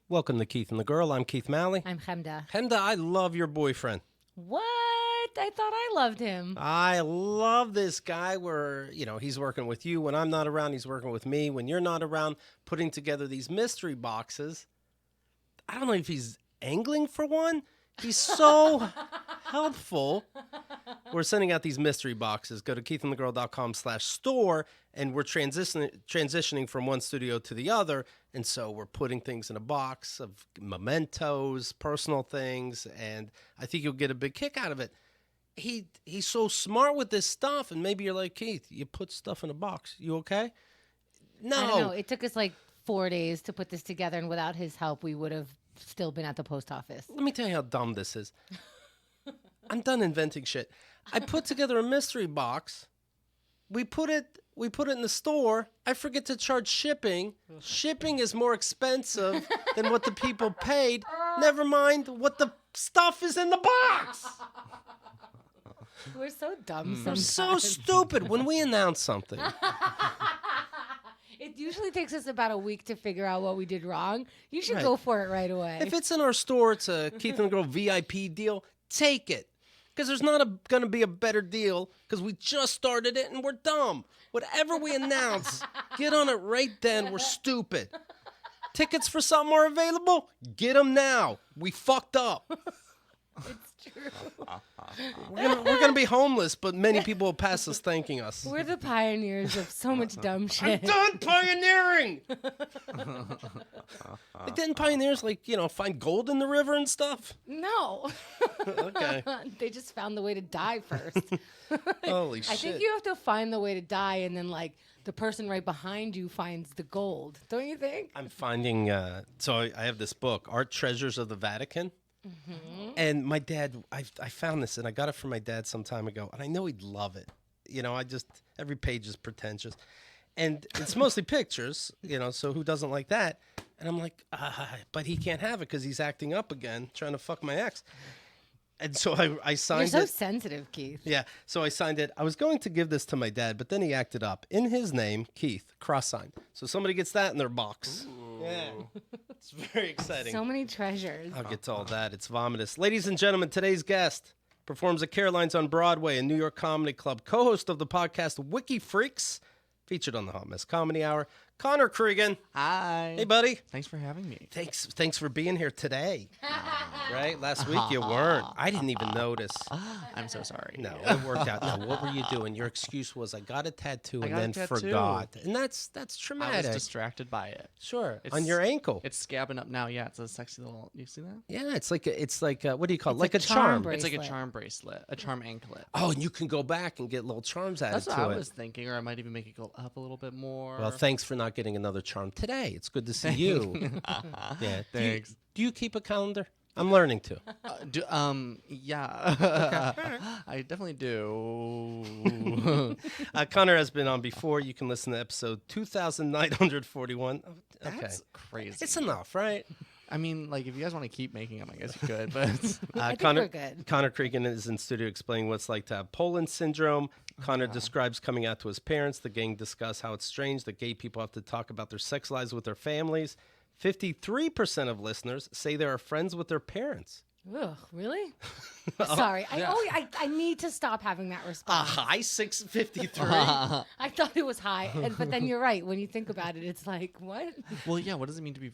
Welcome to Keith and the Girl. I'm Keith Malley. I'm Chemda. Chemda, I love your boyfriend. What? I thought I loved him. I love this guy where, he's working with you. When I'm not around, he's working with me. When you're not around, putting together these mystery boxes. I don't know if he's angling for one. He's so helpful. We're sending out these mystery boxes. Go to keithandthegirl.com/store, and we're transitioning from one studio to the other. And so we're putting things in a box of mementos, personal things, and I think you'll get a big kick out of it. He's so smart with this stuff, and maybe you're like, Keith, you put stuff in a box. You okay? No. I don't know. It took us like 4 days to put this together, and without his help, we would have still been at the post office. Let me tell you how dumb this is. I'm done inventing shit. I put together a mystery box. We put it in the store. I forget to charge shipping. Shipping is more expensive than what the people paid. Never mind what the stuff is in the box. We're so dumb sometimes. We're so stupid when we announce something. It usually takes us about a week to figure out what we did wrong. You should go for it right away. If it's in our store, it's a Keith and the Girl VIP deal, take it. Because there's not going to be a better deal because we just started it and we're dumb. Whatever we announce, get on it right then. We're stupid. Tickets for something are available? Get them now. We fucked up. It's true. We're gonna be homeless, but many people will pass us thanking us. We're the pioneers of so much dumb shit. I'm done pioneering. Like, didn't pioneers find gold in the river and stuff? No. Okay. They just found the way to die first. Holy shit. I think you have to find the way to die, and then the person right behind you finds the gold. Don't you think? I'm finding. So I have this book, Art Treasures of the Vatican. Mm-hmm. And my dad, I found this, and I got it from my dad some time ago, and I know he'd love it. Every page is pretentious. And it's mostly pictures, so who doesn't like that? And I'm like, but he can't have it because he's acting up again, trying to fuck my ex. And so I signed it. You're so sensitive, Keith. Yeah, so I signed it. I was going to give this to my dad, but then he acted up. In his name, Keith, cross sign. So somebody gets that in their box. Ooh. Yeah, it's very exciting. So many treasures. I'll get to all that. It's vomitous. Ladies and gentlemen, today's guest performs at Caroline's on Broadway and New York Comedy Club, co-host of the podcast Wiki Freaks, featured on the Hot Mess Comedy Hour, Connor Creagan. Hi. Hey, buddy. Thanks for having me. Thanks for being here today. Right? Last week you weren't. I didn't even notice. I'm so sorry. No, it worked out. Now, what were you doing? Your excuse was I got a tattoo and then forgot. And that's traumatic. I was distracted by it. Sure. On your ankle. It's scabbing up now. Yeah, it's a sexy little. You see that? Yeah, it's like what do you call it? It's like a a charm. bracelet. It's like a charm bracelet, a charm anklet. Oh, and you can go back and get little charms added That's to what it. I was thinking, or I might even make it go up a little bit more. Well, thanks for not getting another charm today. It's good to see you. Yeah. Thanks. Do you keep a calendar? I'm learning to. Yeah. I definitely do. Connor has been on before. You can listen to episode 2941. Oh, okay. That's crazy. It's enough, right? I mean, if you guys want to keep making them, I guess you could. But I think Connor, we're good. Connor Creagan is in studio explaining what it's like to have Poland syndrome. Connor describes coming out to his parents. The gang discuss how it's strange that gay people have to talk about their sex lives with their families. 53% of listeners say they are friends with their parents. Ugh, really? Sorry. I need to stop having that A response. high 653. I thought it was high, but then you're right. When you think about it, it's like, what? well, yeah. What does it mean to be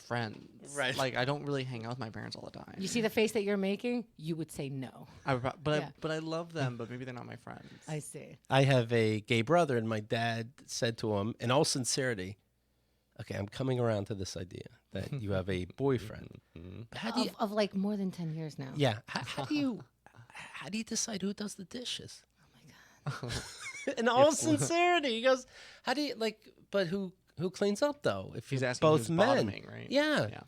friends? Right. I don't really hang out with my parents all the time. You see the face that you're making? You would say no. But I love them, but maybe they're not my friends. I see. I have a gay brother, and my dad said to him, in all sincerity, okay, I'm coming around to this idea that you have a boyfriend. How do you, Of more than 10 years now. yeah, how do you decide who does the dishes? Oh my God. In all sincerity, he goes, how do you but who cleans up though? If He's you're asking both who's men, bottoming, right? Yeah. Yeah.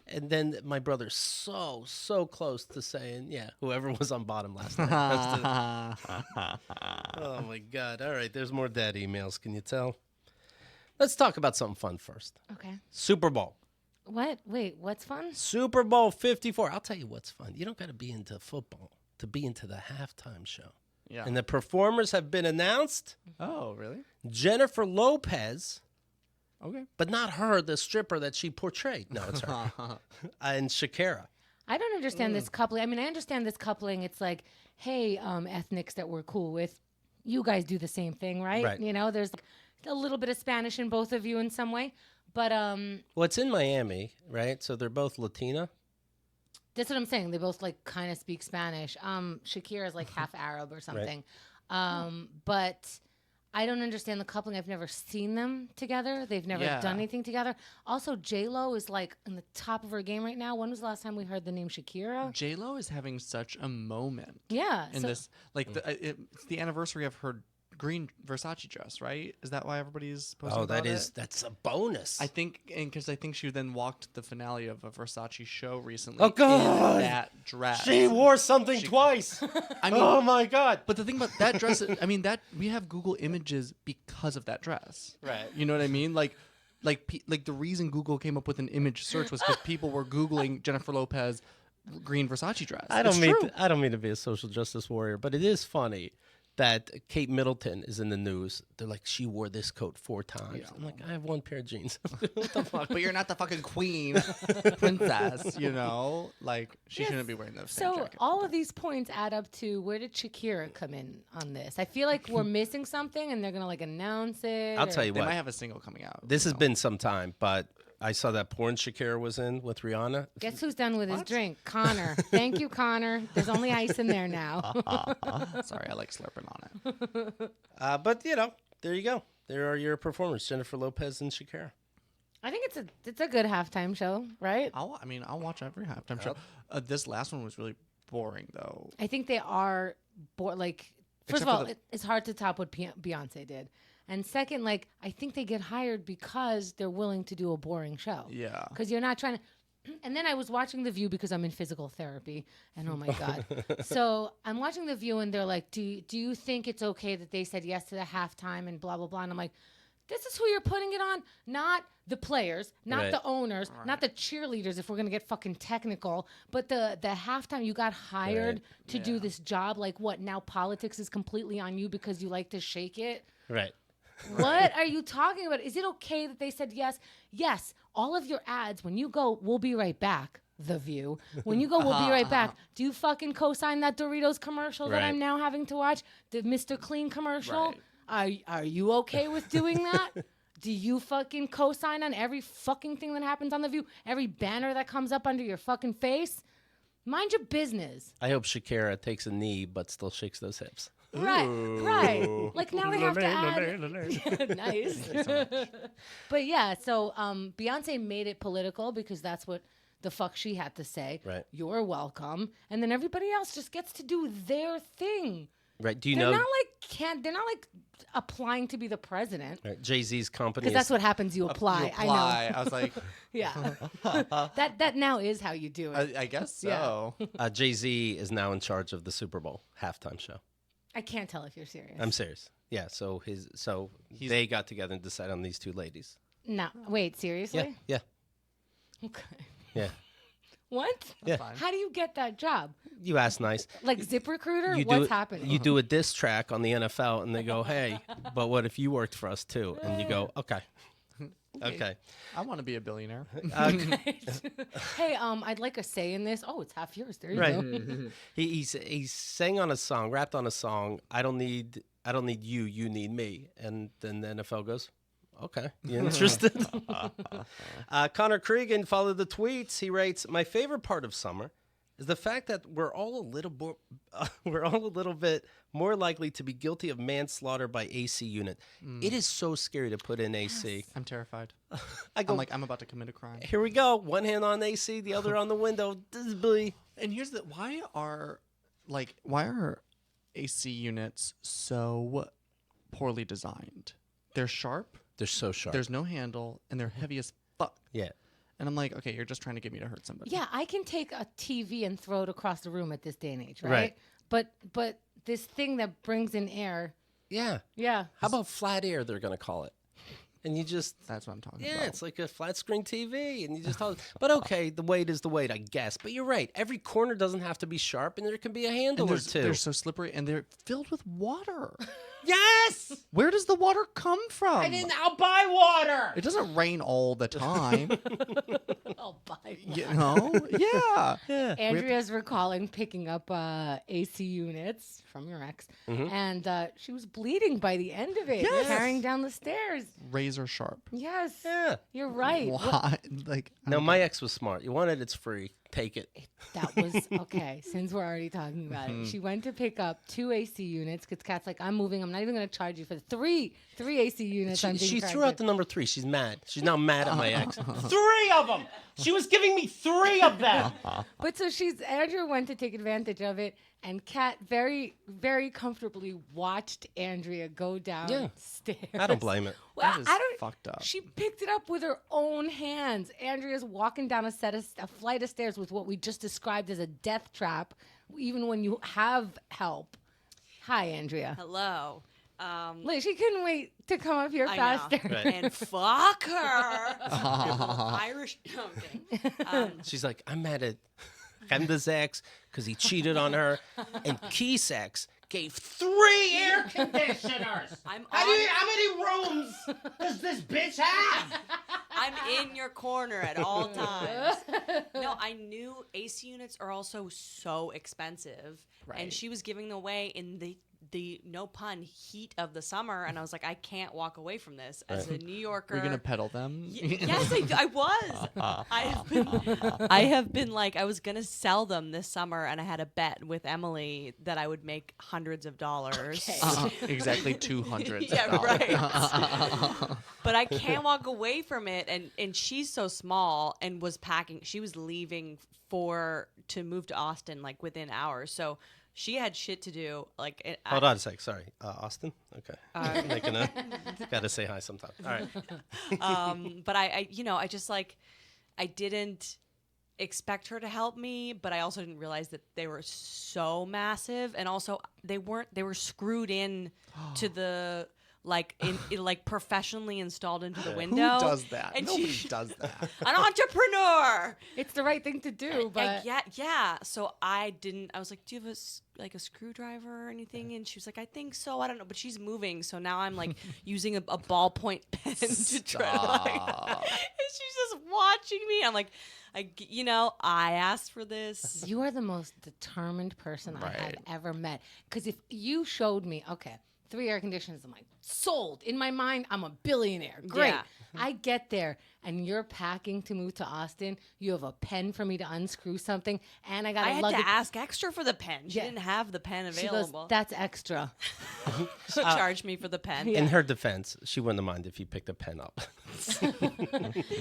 And then my brother's so close to saying, yeah, whoever was on bottom last night. Oh my God! All right, there's more dad emails. Can you tell? Let's talk about something fun first. Okay. Super Bowl. What? Wait, what's fun? Super Bowl 54. I'll tell you what's fun. You don't got to be into football to be into the halftime show. Yeah. And the performers have been announced. Oh, really? Jennifer Lopez Okay. but not her, the stripper that she portrayed. No, it's her. And Shakira. I don't understand this coupling. I mean, I understand this coupling. It's like, hey, ethnics that we're cool with, you guys do the same thing, right? Right. You know, there's a little bit of Spanish in both of you in some way. But Well, it's in Miami, right? So they're both Latina. that's what I'm saying. They both like kind of speak Spanish. Shakira is like half Arab or something. But I don't understand the coupling. I've never seen them together. They've never done anything together. Also, J-Lo is like in the top of her game right now. When was the last time we heard the name Shakira? J-Lo is having such a moment. Yeah. In this, like, it's the anniversary of her green Versace dress, right? Is that why everybody's posting about it? That's a bonus. I think, because I think she then walked the finale of a Versace show recently. Oh, God. In that dress. She wore something twice. I mean, oh my God. But the thing about that dress, I mean, that we have Google images because of that dress. Right. You know what I mean? Like the reason Google came up with an image search was because people were Googling Jennifer Lopez green Versace dress. I don't mean to be a social justice warrior, but it is funny that Kate Middleton is in the news. They're like, she wore this coat 4 times. Yeah. I'm like, I have one pair of jeans. What the fuck? But you're not the fucking queen, princess, you know? Like, she shouldn't be wearing those same So jacket. all of these points add up to where did Shakira come in on this? I feel like we're missing something and they're going to like announce it. I'll tell you They what. might have a single coming out. This you has know? been some time, but I saw that porn Shakira was in with Rihanna. Guess who's done with his drink? Connor. Thank you, Connor. There's only ice in there now. Sorry, I like slurping on it. But, you know, there you go. There are your performers, Jennifer Lopez and Shakira. I think it's a good halftime show, right? I'll watch every halftime show. This last one was really boring, though. I think they are like first Except of for all, it's hard to top what Beyonce did. And second, like I think they get hired because they're willing to do a boring show. Yeah. Because you're not trying to. And then I was watching The View because I'm in physical therapy, and oh my God. So I'm watching The View, and they're like, do you think it's okay that they said yes to the halftime and blah, blah, blah? And I'm like, this is who you're putting it on, not the players, not Right. the owners, not the cheerleaders, if we're going to get fucking technical, but the halftime, you got hired to do this job. Like what, now politics is completely on you because you like to shake it? Right. What are you talking about? Is it okay that they said yes? Yes, all of your ads, when you go, we'll be right back, The View. When you go, we'll be right back. Do you fucking co-sign that Doritos commercial that Right. I'm now having to watch? The Mr. Clean commercial? Right. Are you okay with doing that? Do you fucking co-sign on every fucking thing that happens on The View? Every banner that comes up under your fucking face? Mind your business. I hope Shakira takes a knee but still shakes those hips. Right, right. Like now they have to add. Nice. But yeah, so Beyonce made it political because that's what the fuck she had to say. Right. You're welcome. And then everybody else just gets to do their thing. Right. Do you They're know they're not like applying to be the president. right, Jay-Z's company Because is that's what happens. You apply. I know. I was like, Yeah. that now is how you do it. I guess so. Jay-Z is now in charge of the Super Bowl halftime show. I can't tell if you're serious. I'm serious. Yeah, so they got together and decided on these 2 ladies. No, wait, seriously? Yeah. Okay. Yeah. What? Yeah. Fine. How do you get that job? You ask nice. Like ZipRecruiter? You What's happening? You do a diss track on the NFL and they go, "Hey, but what if you worked for us too?" And you go, "Okay." Okay. I want to be a billionaire. Hey, I'd like a say in this. Oh, it's half yours. There you Right. go. He sang on a song, rapped on a song. I don't need you, you need me. And then the NFL goes, okay, you interested? Connor Creagan followed the tweets. He writes, "My favorite part of summer is the fact that we're all a little bit more likely to be guilty of manslaughter by AC unit. It is so scary to put in AC. I'm terrified. I go, I'm about to commit a crime. here we go. One hand on AC, the other on the window. And here's the why are AC units so poorly designed? They're sharp. They're so sharp. There's no handle, and they're heavy as fuck. Yeah. And I'm like, okay, you're just trying to get me to hurt somebody. Yeah, I can take a TV and throw it across the room at this day and age, right? Right. But this thing that brings in air, Yeah. yeah. How about flat air, they're going to call it? and you just That's what I'm talking yeah, about. it's like a flat screen TV, and you just but okay, the weight is the weight, I guess. But you're right. Every corner doesn't have to be sharp, and there can be a handle or two. They're so slippery, and they're filled with water. Yes. Where does the water come from? I'll buy water. It doesn't rain all the time. I'll buy one. You know? Yeah. Yeah. Andrea's recalling picking up AC units from your ex, and she was bleeding by the end of it, Yes. carrying down the stairs. Razor sharp. Yes, Yeah. you're right. Why? Like, No, my ex was smart. You want it, it's free. Take it. That was okay. Since we're already talking about it, she went to pick up 2 AC units because Kat's like, I'm moving. I'm not even going to charge you for the three AC units. She threw out the number 3. She's mad. She's now mad at my ex. 3 of them. She was giving me 3 of them. But so Andrea went to take advantage of it, and Kat very, very comfortably watched Andrea go downstairs. I don't blame it. Well, That is I don't. fucked up. She picked it up with her own hands. Andrea's walking down a flight of stairs with what we just described as a death trap, even when you have help. Hi, Andrea. Hello. Look, she couldn't wait to come up here I faster. know. Right. And fuck her. Irish. No, I'm kidding. She's like, I'm mad at Kenda's ex because he cheated on her, and Keith's ex gave 3 air conditioners. How many rooms does this bitch have? I'm in your corner at all times. No, I knew AC units are also so expensive, and she was giving them away in the no pun heat of the summer, and I was like, I can't walk away from this as a New Yorker. We're going to peddle them? Yes, I was. I have been like, I was gonna sell them this summer, and I had a bet with Emily that I would make hundreds of dollars. Exactly 200. Yeah, right. But I can't walk away from it, and she's so small and was packing. She was leaving to move to Austin like within hours, so she had shit to do. Like, Hold on a sec. Sorry, Austin. Okay, making a gotta say hi sometime. All right. But I just like, I didn't expect her to help me, but I also didn't realize that they were so massive, and also they were screwed in to the like like professionally installed into the window. Who does that? And Nobody does that. An entrepreneur. It's the right thing to do, but Yeah. So I was like, do you have a screwdriver or anything? And she was like, I think so. I don't know. But she's moving, so now I'm like using a ballpoint pen to try to like. And she's just watching me. I'm like, I asked for this. you are the most determined person I have ever met. Because if you showed me, 3 air conditioners, I'm like, sold. In my mind, I'm a billionaire. Great. Yeah. I get there, and you're packing to move to Austin. You have a pen for me to unscrew something, and I got I to had lug to it. ask extra for the pen. She Yeah. didn't have the pen She available. goes, that's extra. She charged me for the pen. In her defense, she wouldn't have minded if you picked a pen up.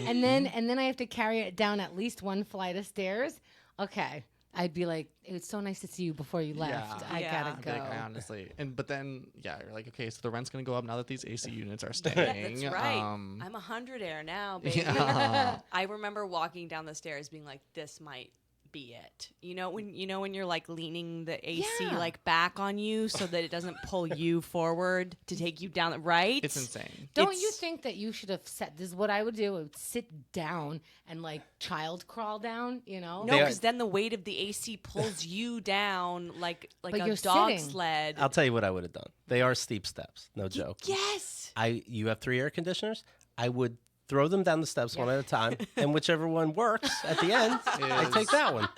and then I have to carry it down at least 1 flight of stairs. Okay. I'd be like, it was so nice to see you before you left. I Yeah. gotta I'd go. be like, I honestly, but then you're like, okay, so the rent's gonna go up now that these AC units are staying. That's right. I'm 100 air now, baby. Yeah. I remember walking down the stairs being like, this might be it. When you're like leaning the AC Yeah. like back on you so that it doesn't pull you forward to take you down, right? It's insane. Don't you think that you should have this is what I would do? I would sit down and like child crawl down, No, They are- because then the weight of the AC pulls you down like But a you're dog sitting. sled. I'll tell you what I would have done. They are steep steps, no joke. Yes. You have 3 air conditioners. I would throw them down the steps one at a time, and whichever one works at the end, I take that one.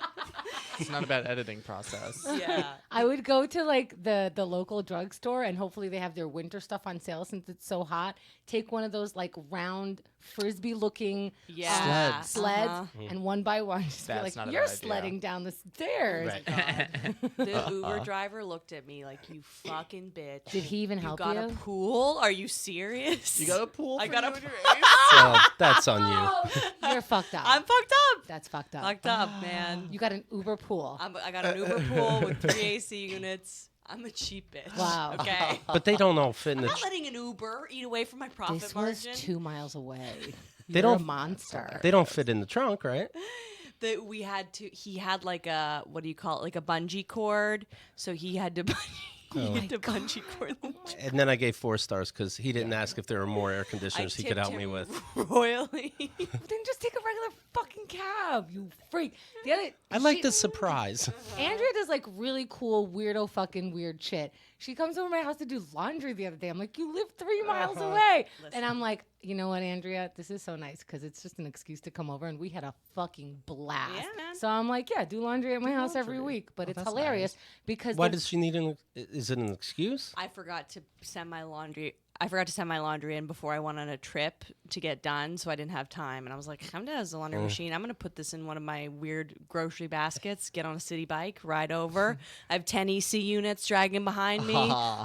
It's not a bad editing process. Yeah. I would go to like the local drugstore, and hopefully they have their winter stuff on sale since it's so hot. Take one of those like round frisbee looking Yeah. sleds, Uh-huh. and one by one just That's be not like, a you're bad idea. sledding down the stairs. Right. The Uber driver looked at me like, you fucking bitch. Did he even help got you? a pool? Are you serious? You got a pool? I for got you a and your pool. ace? So that's on you. You're fucked up. I'm fucked up. That's fucked up. Fucked up, man. You got an Uber pool. I got an Uber pool with 3 AC units. I'm a cheap bitch. Wow. Okay. But they don't all fit in I'm the. not letting an Uber eat away from my profit This was margin. 2 miles away. They You're a don't- monster. They don't fit in the trunk, right? That he had like a, what do you call it, like a bungee cord. So he had to You get to bungee cord them. And then I gave 4 stars because he didn't ask if there were more air I conditioners he could help me with. royally. Then just take a regular fucking cab, you freak. The other, I like the surprise. Andrea does like really cool, weirdo, fucking weird shit. She comes over to my house to do laundry the other day. I'm like, you live 3 miles away. And I'm like, you know what, Andrea? This is so nice because it's just an excuse to come over. And we had a fucking blast. Yeah, man. So I'm like, yeah, do laundry at my house every week. But it's that's hilarious because Why does she need is it an excuse? I forgot to send my laundry. In before I went on a trip to get done, so I didn't have time. And I was like, Hamda has a laundry machine. I'm going to put this in one of my weird grocery baskets, get on a city bike, ride over. I have 10 EC units dragging behind me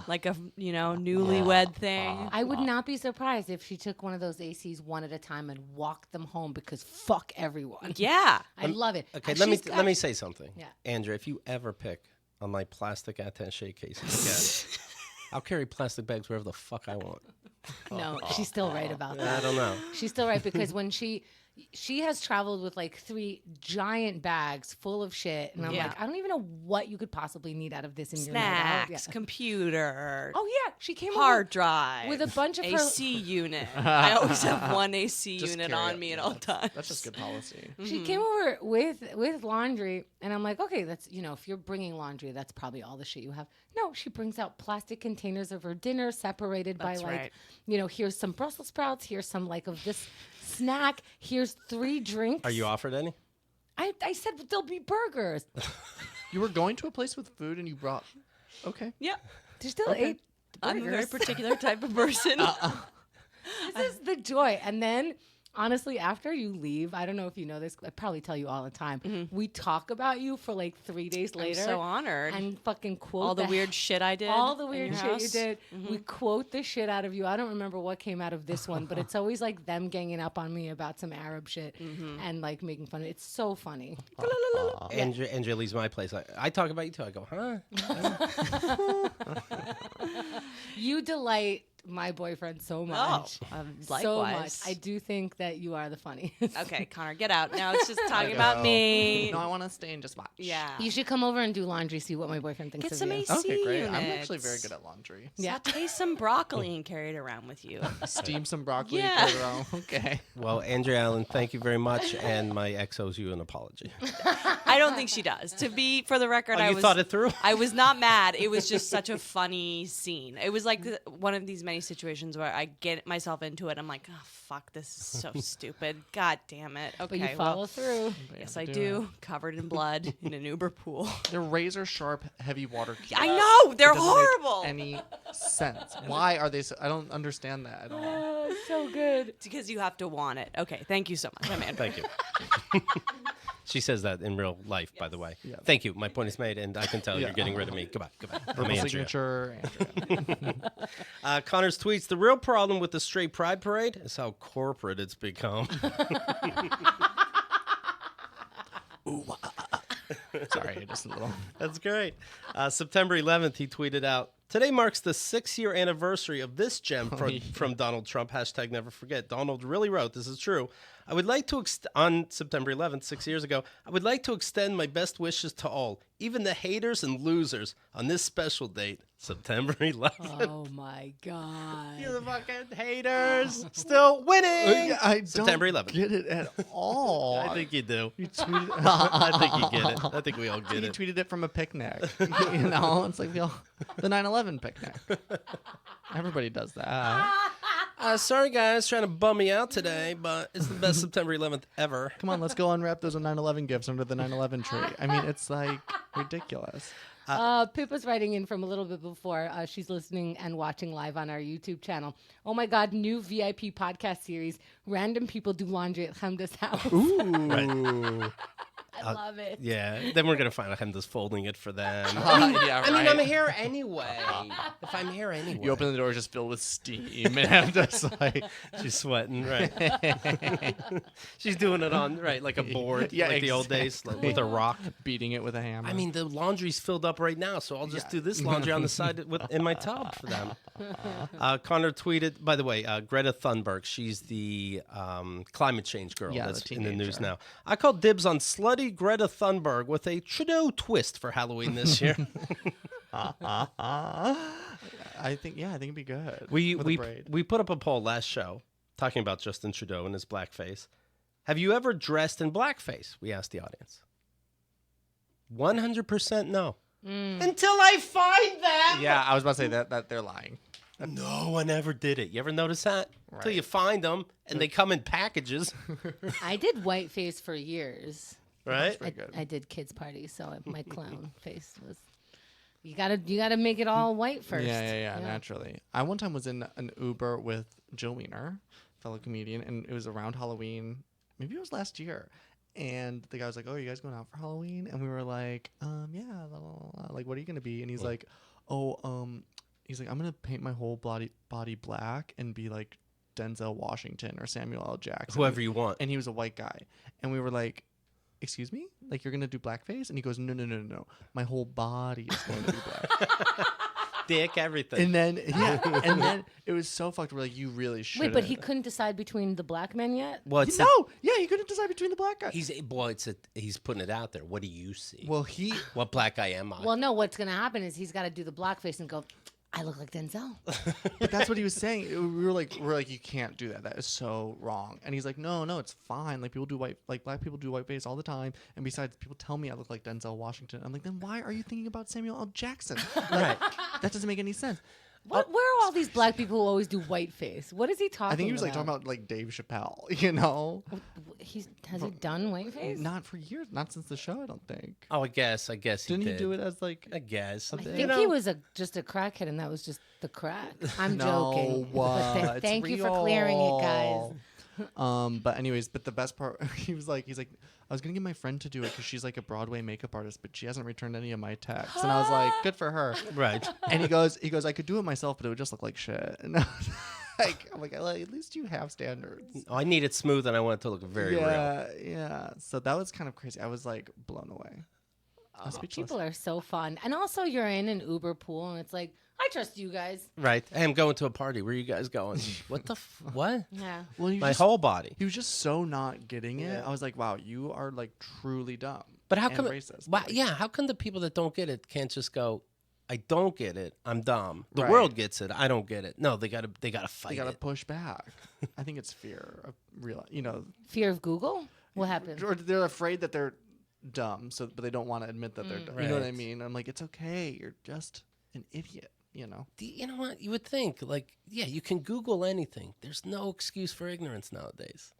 like a, newlywed thing. I would not be surprised if she took one of those ACs one at a time and walked them home because fuck everyone. Yeah. I love it. Okay, let me say something. Yeah. Andrea, if you ever pick on my plastic attaché cases again, I'll carry plastic bags wherever the fuck I want. No, she's still right about that. I don't know. She's still right because when she has traveled with like 3 giant bags full of shit, and I'm Yeah. like, I don't even know what you could possibly need out of this in your night out. Snacks, Yeah. computer, Oh yeah, she came hard over drive, with a bunch of her. AC unit. I always have one AC Just unit carry on it. me at Yeah, all times. That's just good policy. She came over with laundry, and I'm like, okay, that's if you're bringing laundry, that's probably all the shit you have. No, she brings out plastic containers of her dinner, separated That's by right. here's some Brussels sprouts, here's some like of this snack, here's 3 drinks. Are you offered any? I said there'll be burgers. You were going to a place with food and you brought. Okay. Yeah. There's still 8 I'm a very burgers. particular type of person. This is the joy. And then, honestly, after you leave, I don't know if you know this, I probably tell you all the time. We talk about you for like 3 days I'm later. so honored. And fucking quote all the weird shit I did. all the in weird your shit you house. did. We quote the shit out of you. I don't remember what came out of this one, but it's always like them ganging up on me about some Arab shit and like making fun of it. It's so funny. Andrea leaves my place. I talk about you too. I go, huh? You delight my boyfriend so much. Likewise. So much. I do think that you are the funniest. Okay, Connor, get out. Now it's just talking about me. No, I want to stay and just watch. Yeah. You should come over and do laundry, see what my boyfriend thinks Get of some you. AC Okay, great. units. I'm actually very good at laundry. Yeah. Saute some broccoli and carry it around with you. Steam some broccoli. Yeah. Put it around. Okay. Well, Andrea Allen, thank you very much, and my ex owes you an apology. I don't think she does. For the record, Oh, I you was thought it through? I was not mad. It was just such a funny scene. It was like one of these many situations where I get myself into it. I'm like, oh fuck, this is so stupid. God damn it. Okay, But you follow through. yes, I do. Covered in blood in an Uber pool. They're razor sharp, heavy water cubes. I know they're It doesn't make horrible. Any sense? Why are they? I don't understand that. I don't know. Oh, so good. Because you have to want it. Okay, thank you so much, Amanda. Thank you. She says that in real life, by the way. Yeah. Thank you. My point is made, and I can tell Yeah. you're getting rid of me. Goodbye. Goodbye. I'm Purple Andrea. signature. Andrea. Connor's tweets, the real problem with the straight pride parade is how corporate it's become. Sorry, just a little. That's great. September 11th, he tweeted out, today marks the 6-year anniversary of this gem from Donald Trump. Hashtag never forget. Donald really wrote, this is true. I would like to, on September 11th, 6 years ago, I would like to extend my best wishes to all, even the haters and losers, on this special date, September 11th. Oh my God. You the fucking haters still winning. I September don't 11th. get it at all. I think you do. you tweeted. I think you get it. I think we all get He it. tweeted it from a picnic. You know, it's like the 9/11 picnic. Everybody does that. Sorry, guys, trying to bum me out today, but it's the best September 11th ever. Come on, let's go unwrap those 9/11 gifts under the 9/11 tree. I mean, it's like ridiculous. Pip was writing in from a little bit before. She's listening and watching live on our YouTube channel. Oh my God, new VIP podcast series. Random people do laundry at Hamda's house. Ooh. I love it. Yeah, then we're going to find out him just folding it for them. Yeah, I mean, right. I'm here anyway. If I'm here anyway. You open the door, it's just filled with steam, and I'm just like, She's sweating, right? She's doing it on, right, like a board, Yeah, like the old days, like, with a rock. beating it with a hammer. I mean, the laundry's filled up right now, so I'll just do this laundry on the side in my tub for them. Connor tweeted, by the way, Greta Thunberg, she's the climate change girl Yeah, that's the in the news teenager. now. I called dibs on slutty Greta Thunberg with a Trudeau twist for Halloween this year. I think it'd be good. We with a braid. we put up a poll last show talking about Justin Trudeau and his blackface. Have you ever dressed in blackface? We asked the audience. 100% no. Until I find them. Yeah, I was about to say that they're lying. No one ever did it. You ever notice that? Until Right. you find them and they come in packages, I did whiteface for years. right? Very good. I did kids parties, so my clown face was. You gotta make it all white first. Yeah, naturally. I one time was in an Uber with Jill Wiener, fellow comedian, and it was around Halloween. Maybe it was last year. And the guy was like, "Oh, are you guys going out for Halloween?" And we were like, yeah, blah, blah, blah. Like, what are you gonna be?" And he's like, he's like, "I'm gonna paint my whole body black and be like Denzel Washington or Samuel L. Jackson, Whoever you want. And he was a white guy, and we were like, "Excuse me? Like, you're gonna do blackface?" And he goes, No. My whole body is going to be black." Dick, everything. And then and then it was so fucked. We're like, "You really should." Wait, but he couldn't decide between the black men yet? Well, He couldn't decide between the black guy. he's putting it out there. What do you see? Well, he What black guy am I? Well, no. What's gonna happen is he's got to do the blackface and go. I look like Denzel. but that's what he was saying. We were like, "You can't do that. That is so wrong." And he's like, No, it's fine. Like, black people do whiteface all the time. And besides, people tell me I look like Denzel Washington. I'm like, then why are you thinking about Samuel L. Jackson? Like, that doesn't make any sense. Where are all these black people who always white whiteface? What is he talking about? I think he was like talking about like Dave Chappelle, you know? Has he done whiteface? Not for years, not since the show, I don't think. I guess he Didn't did. he do it as like I guess. I think he was just a crackhead, and that was just the crack. I'm No, joking. But it's thank you for clearing it, guys. But anyways, the best part, he's like, I was gonna get my friend to do it because she's like a Broadway makeup artist, but she hasn't returned any of my texts. And I was like, good for her. Right. And he goes, I could do it myself, but it would just look like shit. And I was I'm like, at least you have standards. Oh, I need it smooth and I want it to look very real. Yeah. So that was kind of crazy. I was like blown away. I was speechless. People are so fun. And also, you're in an Uber pool, and it's like, I trust you guys. Right. Hey, I'm going to a party. Where are you guys going? What the what? Yeah. Well, My whole body. He was just so not getting it. I was like, wow, you are like truly dumb. But how and come? racist. Why, Like, yeah. How come the people that don't get it can't just go? I don't get it. I'm dumb. The Right. world gets it. I don't get it. No, they gotta fight they gotta it. push back. I think it's fear of real, Fear of Google? What happened? or they're afraid that they're dumb, but they don't want to admit that they're dumb. You know what I Right. mean? I'm like, it's okay. You're just an idiot. You know. You know what? You would think, like, yeah, you can Google anything. There's no excuse for ignorance nowadays.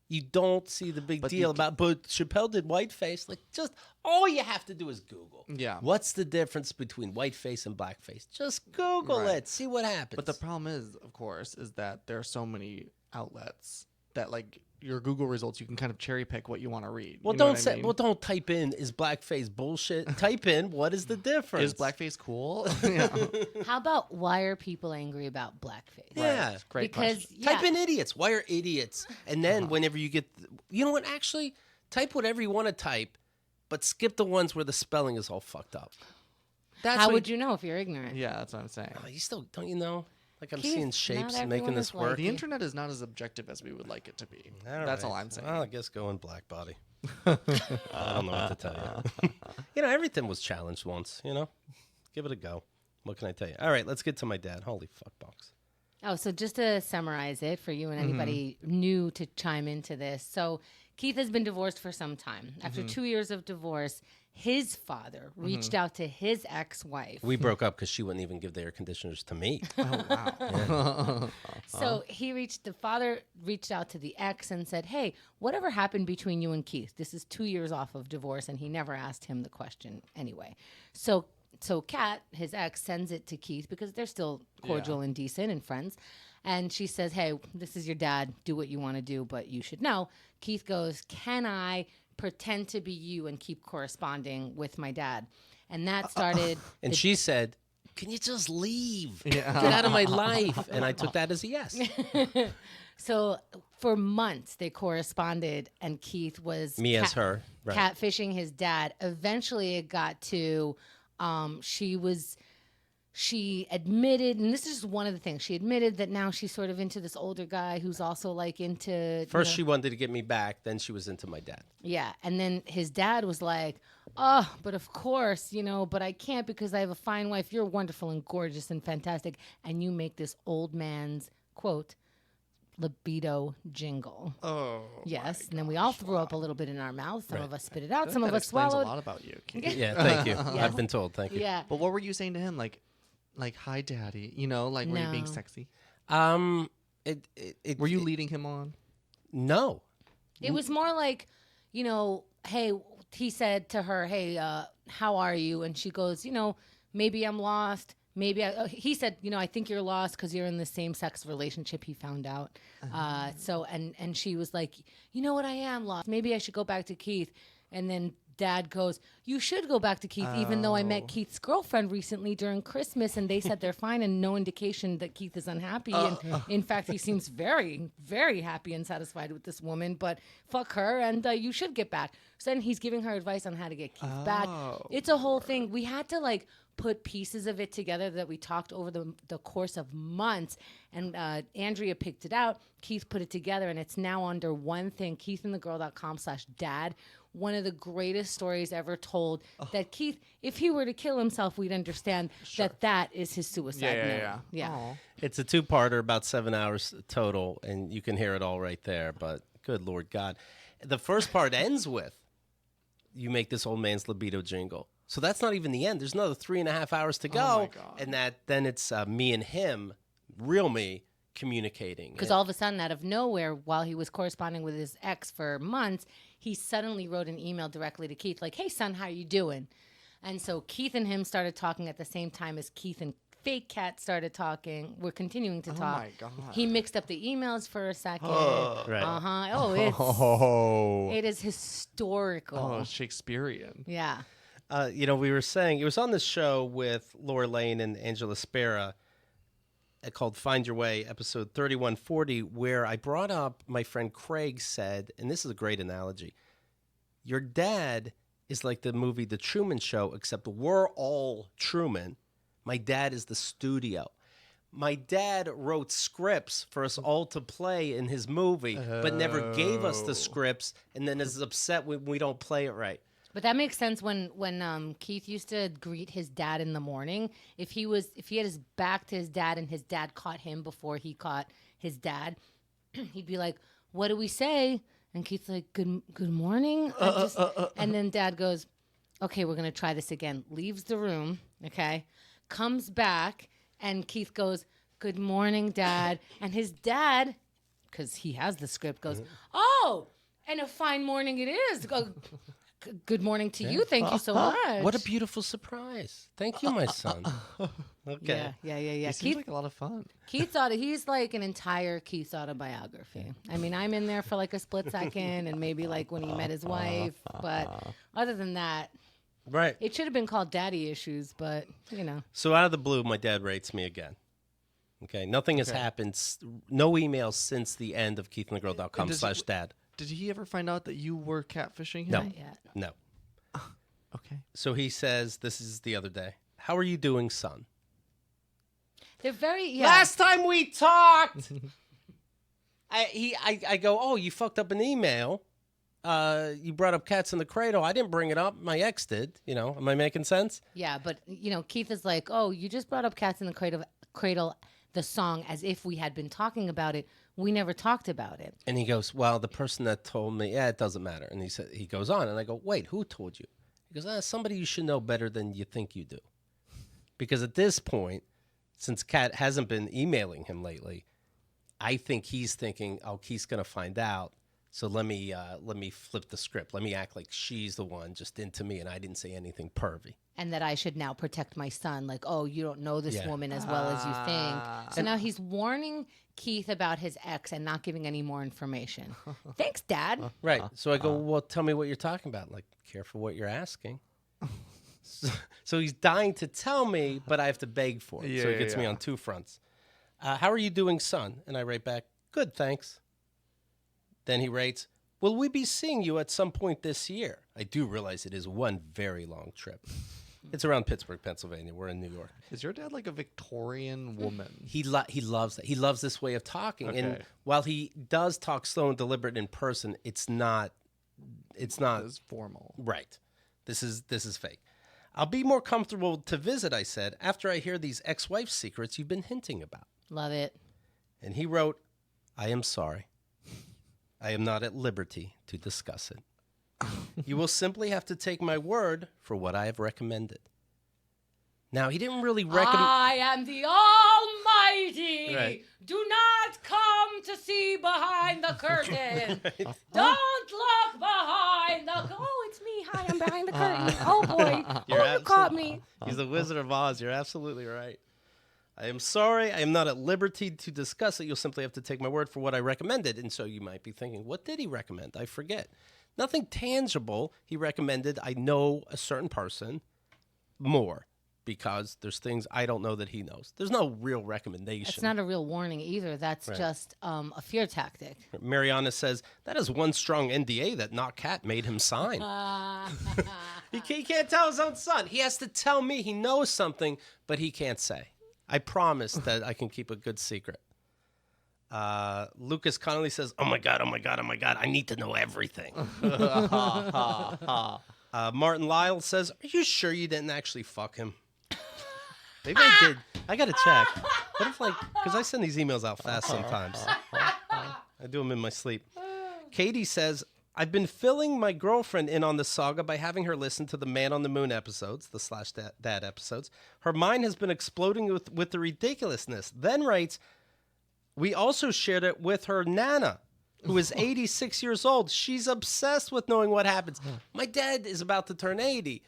You don't see the big But deal you about, but Chappelle did whiteface. Like, just all you have to do is Google. Yeah. What's the difference between whiteface and blackface? Just Google Right. it. See what happens. But the problem is, of course, is that there are so many outlets that like your Google results, you can kind of cherry pick what you want to read. well, You know don't what I say. mean? Well, don't type in is blackface bullshit. Type in what is the difference? Is blackface cool? Yeah. How about why are people angry about blackface? Yeah. Right. Great Because question. yeah, Type in idiots. Why are idiots? And then whenever you get, you know what? Actually, type whatever you want to type, but skip the ones where the spelling is all fucked up. That's how what would you know if you're ignorant? Yeah, that's what I'm saying. Oh, you still don't you know? Like I'm Keith, seeing not shapes everyone making is this like work. The internet is not as objective as we would like it to be. That's all I'm saying. Well, I guess go in black body. I don't know what to tell you. Everything was challenged once. Give it a go. What can I tell you? All right, let's get to my dad. Holy fuck box. Oh, so just to summarize it for you and anybody new to chime into this. So Keith has been divorced for some time. After 2 years of divorce, his father reached out to his ex-wife. We broke up because she wouldn't even give the air conditioners to me. Oh wow. So the father reached out to the ex and said, hey, whatever happened between you and Keith? This is 2 years off of divorce, and he never asked him the question anyway. So Kat, his ex, sends it to Keith because they're still cordial and decent and friends. And she says, hey, this is your dad. Do what you want to do, but you should know. Keith goes, can I pretend to be you and keep corresponding with my dad? And that started... And she said, can you just leave? Yeah. Get out of my life. And I took that as a yes. So for months they corresponded, and Keith was Me as her. Right. catfishing his dad. Eventually it got to she admitted, and this is just one of the things, she admitted that now she's sort of into this older guy who's also like into First she wanted to get me back, then she was into my dad. yeah, and then his dad was like, oh, but of course, but I can't because I have a fine wife. You're wonderful and gorgeous and fantastic. And you make this old man's, quote, libido jingle. Oh. Yes. And then we all threw up a little bit in our mouths. Some Right. of us spit it out. I Some feel of like us that explains swallowed. a lot about you, Kate. Yeah, thank you. Yes. I've been told. Thank you. Yeah. But what were you saying to him? Like, hi, daddy. Like, were you being No. sexy? It Were you leading him on? No. It was more like, hey, he said to her, hey, how are you? And she goes, maybe I'm lost. He said, I think you're lost because you're in the same sex relationship, he found out. And she was like, you know what? I am lost. Maybe I should go back to Keith. And then Dad goes, you should go back to Keith, even though I met Keith's girlfriend recently during Christmas and they said they're fine and no indication that Keith is unhappy. And in fact, he seems very, very happy and satisfied with this woman, but fuck her and you should get back. So then he's giving her advice on how to get Keith back. It's a whole thing. We had to put pieces of it together that we talked over the course of months. And Andrea picked it out. Keith put it together and it's now under one thing, keithandthegirl.com/dad. One of the greatest stories ever told that Keith, if he were to kill himself, we'd understand that is his suicide note. Yeah. Aw. It's a two-parter, about 7 hours total, and you can hear it all right there. But good Lord God. The first part ends with, you make this old man's libido jingle. So that's not even the end. There's another 3.5 hours to go. Oh, my God. And then it's me and him, real me, communicating. Because all of a sudden, out of nowhere, while he was corresponding with his ex for months, he suddenly wrote an email directly to Keith, like, hey, son, how you doing? And so Keith and him started talking at the same time as Keith and Fake Cat started talking. We're continuing to talk. Oh, my God. He mixed up the emails for a second. Right. Oh, it is historical. Oh, Shakespearean. Yeah. We were saying, it was on this show with Laura Lane and Angela Spera called Find Your Way, episode 3140, where I brought up my friend Craig said, and this is a great analogy, your dad is like the movie The Truman Show, except we're all Truman. My dad is the studio. My dad wrote scripts for us all to play in his movie, but never gave us the scripts, and then is upset when we don't play it right. But that makes sense when Keith used to greet his dad in the morning. If he had his back to his dad and his dad caught him before he caught his dad, he'd be like, "What do we say?" And Keith's like, "Good morning." And then Dad goes, "Okay, we're gonna try this again." Leaves the room. Okay, comes back and Keith goes, "Good morning, Dad." And his dad, because he has the script, goes, "Oh, and a fine morning it is." Good morning to you. Thank you so much. What a beautiful surprise. Thank you, my son. Okay. Yeah. He seems like a lot of fun. Keith he's like an entire Keith autobiography. I mean, I'm in there for like a split second and maybe like when he met his wife. But other than that, Right. it should have been called Daddy Issues, but So out of the blue, my dad rates me again. Okay. Nothing has happened. No emails since the end of keithandthegirl.com/dad. Did he ever find out that you were catfishing him? No. not yet. No. Okay. So he says, this is the other day. How are you doing, son? They're very, Last time we talked, I go, oh, you fucked up an email. You brought up Cats in the Cradle. I didn't bring it up. My ex did. Am I making sense? Yeah, but, Keith is like, oh, you just brought up Cats in the Cradle, the song, as if we had been talking about it. We never talked about it. And he goes, well, the person that told me, it doesn't matter. And he goes on, and I go, wait, who told you? He goes, somebody you should know better than you think you do. Because at this point, since Kat hasn't been emailing him lately, I think he's thinking, oh, Keith's going to find out. So let me flip the script. Let me act like she's the one just into me, and I didn't say anything pervy. And that I should now protect my son. Like, oh, you don't know this woman as well as you think. So now he's warning Keith about his ex and not giving any more information. Thanks, Dad. Right. So I go, well, tell me what you're talking about. Like, careful what you're asking. So he's dying to tell me, but I have to beg for it. So he gets me on two fronts. How are you doing, son? And I write back, good, thanks. Then he writes, will we be seeing you at some point this year? I do realize it is one very long trip. It's around Pittsburgh, Pennsylvania. We're in New York. Is your dad like a Victorian woman? He loves that. He loves this way of talking. Okay. And while he does talk slow and deliberate in person, it's not It's formal. right. This is fake. I'll be more comfortable to visit, I said, after I hear these ex-wife secrets you've been hinting about. Love it. And he wrote, I am sorry. I am not at liberty to discuss it. You will simply have to take my word for what I have recommended. Now, he didn't really recommend... I am the Almighty. Right. Do not come to see behind the curtain. Don't look behind the... Oh, it's me. Hi, I'm behind the curtain. Oh, boy. You caught me. He's the Wizard of Oz. You're absolutely right. I am sorry. I am not at liberty to discuss it. You'll simply have to take my word for what I recommended. And so you might be thinking, what did he recommend? I forget. Nothing tangible. He recommended I know a certain person more because there's things I don't know that he knows. There's no real recommendation. It's not a real warning either. That's just a fear tactic. Mariana says, that is one strong NDA that Not Cat made him sign. He can't tell his own son. He has to tell me he knows something, but he can't say. I promise that I can keep a good secret. Lucas Connolly says, oh my God, I need to know everything. Martin Lyle says, are you sure you didn't actually fuck him? Maybe I did. I got to check. What if, because I send these emails out fast sometimes. I do them in my sleep. Katie says, I've been filling my girlfriend in on the saga by having her listen to the Man on the Moon episodes, the /dad episodes. Her mind has been exploding with the ridiculousness. Then writes, we also shared it with her Nana, who is 86 years old. She's obsessed with knowing what happens. My dad is about to turn 80.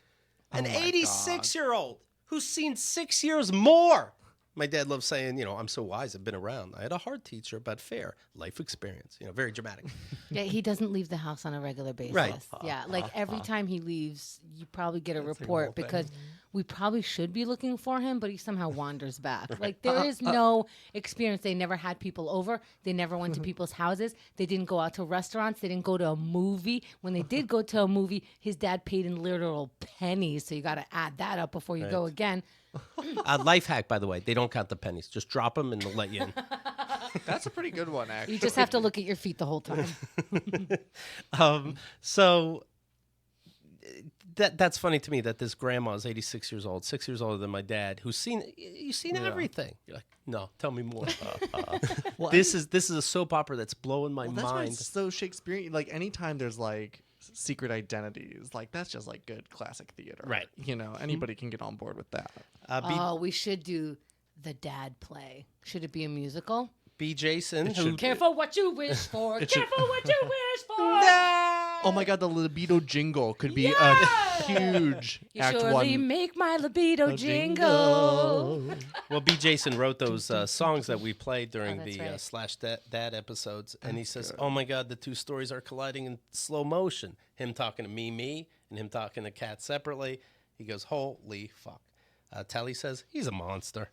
An 86-year-old who's seen 6 years more. My dad loves saying, I'm so wise, I've been around. I had a hard teacher, but fair. Life experience, very dramatic. Yeah, he doesn't leave the house on a regular basis. Right. Yeah, every time he leaves, you probably get a report because we probably should be looking for him, but he somehow wanders back. There is no experience. They never had people over. They never went to people's houses. They didn't go out to restaurants. They didn't go to a movie. When they did go to a movie, his dad paid in literal pennies, so you got to add that up before you go again. Life hack, by the way. They don't count the pennies. Just drop them and they'll let you in. That's a pretty good one, actually. You just have to look at your feet the whole time. So that's funny to me that this grandma is 86 years old, 6 years older than my dad, you've seen everything. You're like, no, tell me more. Well, this is a soap opera that's blowing my that's why mind. it's so Shakespearean. Anytime there's secret identities, that's just good classic theater. Right. Anybody can get on board with that. We should do the dad play. Should it be a musical? B. Jason, Careful what you wish for. Careful what you wish for. Oh my God, the Libido jingle could be a huge You act surely one. make my libido jingle. Well, B. Jason wrote those songs that we played during that's the right. /dad episodes, and he says, "Oh my God, the two stories are colliding in slow motion. Him talking to me, and him talking to Kat separately." He goes, "Holy fuck!" Tally says, "He's a monster."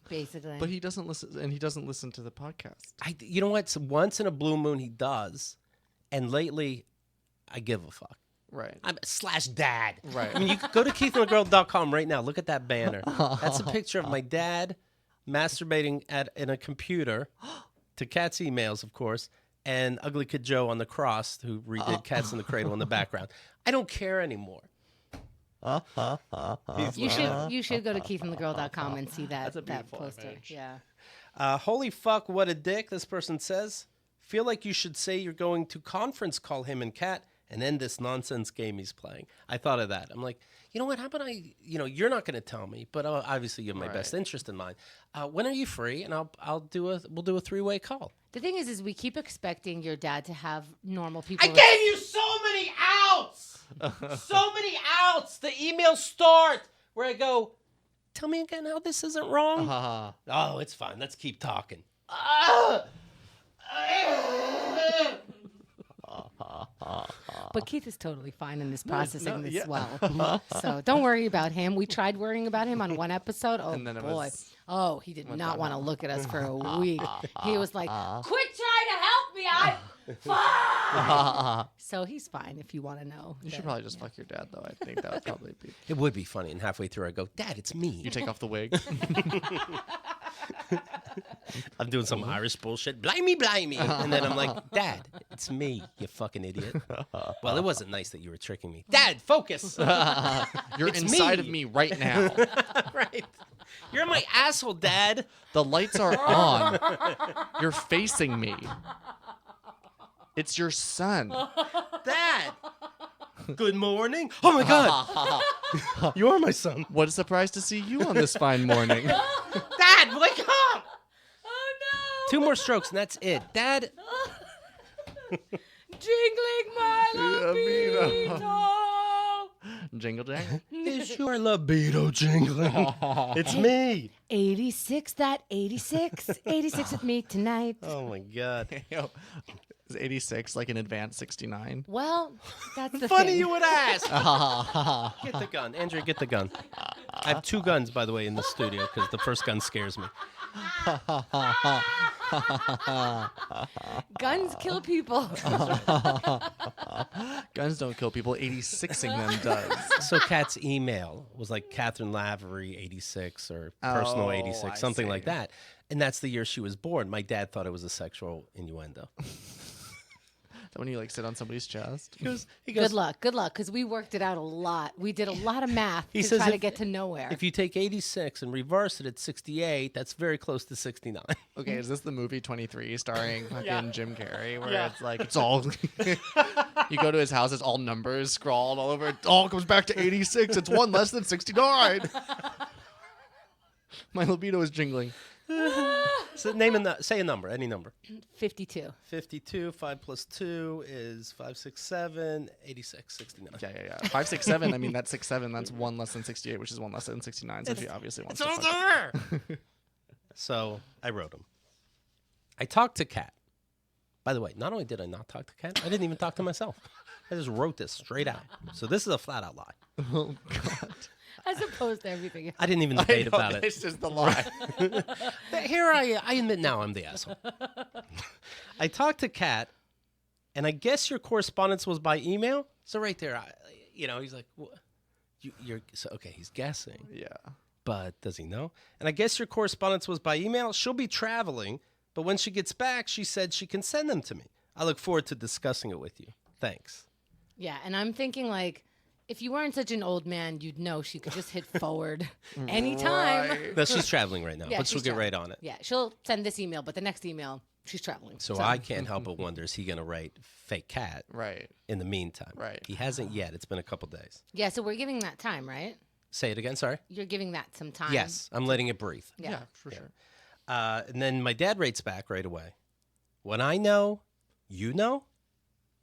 Basically, But he doesn't listen, and he doesn't listen to the podcast. You know what? So once in a blue moon, he does, and lately, I give a fuck. Right. I'm /dad. Right. I mean, you could go to keithandthegirl.com right now. Look at that banner. That's a picture of my dad masturbating in a computer to Kat's emails, of course, and Ugly Kid Joe on the cross, who redid Cats in the Cradle in the background. I don't care anymore. you should go to keithandthegirl.com and see that beautiful poster. image. Yeah. Holy fuck, what a dick, this person says. Feel like you should say you're going to conference call him and Kat and end this nonsense game he's playing. I thought of that. I'm like, you know what? How about you're not going to tell me, but obviously you have my best interest in mind. When are you free? And we'll do a three-way call. The thing is we keep expecting your dad to have normal people. I gave you so many outs. So many outs. The emails start where I go, tell me again how this isn't wrong. Oh, it's fine. Let's keep talking. But Keith is totally fine in this processing this well. So don't worry about him. We tried worrying about him on one episode. Oh, And then it boy. was- Oh, he did not want to look at us for a week. He was like, quit trying to help me. I'm fine. So he's fine if you want to know. You should probably just fuck your dad, though. I think that would probably be. It would be funny. And halfway through, I go, Dad, it's me. You take off the wig. I'm doing some Irish bullshit. Blimey, blimey. And then I'm like, Dad, it's me, you fucking idiot. Well, it wasn't nice that you were tricking me. Dad, focus. You're It's inside me. of me right now. Right. You're my asshole, Dad. The lights are on. You're facing me. It's your son. Dad. Good morning. Oh, my God. You are my son. What a surprise to see you on this fine morning. Dad, wake up. Oh no! 2 more strokes, and that's it. Dad. Jingling my libido. Jingle jangle. Is your libido jingling? It's me. 86, that 86. 86 with me tonight. Oh, my God. Yo, is 86 like an advanced 69? Well, that's the Funny thing. you would ask. Get the gun. Andrea, get the gun. I have 2 guns, by the way, in the studio because the first gun scares me. Guns kill people. Guns don't kill people. 86ing them does. So Kat's email was like Catherine Lavery 86 or personal Oh, 86, I something see. like that. And that's the year she was born. My dad thought it was a sexual innuendo. That when you like sit on somebody's chest. He goes, Good luck, because we worked it out a lot. We did a lot of math He to says try to if- get to nowhere. if you take 86 and reverse it at 68, that's very close to 69. Okay, is this the movie 23 starring fucking Yeah. Jim Carrey where Yeah. it's like it's all you go to his house, it's all numbers scrawled all over. It all comes back to 86. It's 1 less than 69. My libido is jingling. So say a number, any number. 52. 52, 5 plus 2 is 5, 6, 7, 86, 69. Yeah. 5, 6, 7. I mean, that's 6, 7. That's 1 less than 68, which is 1 less than 69. So she obviously wants to fuck. So I wrote him. I talked to Kat. By the way, not only did I not talk to Kat, I didn't even talk to myself. I just wrote this straight out. So this is a flat out lie. Oh God. As opposed to everything else. I didn't even debate about it. This is the lie. Here I admit now I'm the asshole. I talked to Kat, and I guess your correspondence was by email. So right there, he's like, you're so okay. He's guessing, Yeah. but does he know? And I guess your correspondence was by email. She'll be traveling, but when she gets back, she said she can send them to me. I look forward to discussing it with you. Thanks. Yeah, and I'm thinking like, if you weren't such an old man, you'd know she could just hit forward anytime. Right. No, she's traveling right now, Yeah, but she'll she's get traveling. right on it. Yeah, she'll send this email, but the next email, she's traveling. So I can't help but wonder, is he going to write fake Cat Right. in the meantime? Right. He hasn't yet. It's been a couple days. Yeah, so we're giving that time, right? Say it again, sorry. You're giving that some time. Yes, I'm letting it breathe. Yeah. For sure. And then my dad writes back right away. When I know, you know,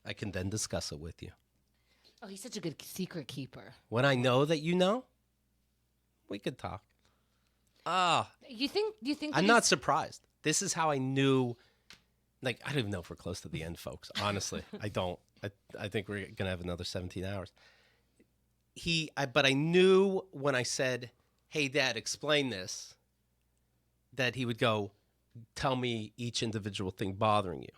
I can then discuss it with you. Oh, he's such a good secret keeper. When I know that you know, we could talk. You think that I'm not surprised. This is how I knew. Like, I don't even know if we're close to the end, folks. Honestly, I don't. I think we're going to have another 17 hours. But I knew when I said, hey, Dad, explain this, that he would go, tell me each individual thing bothering you.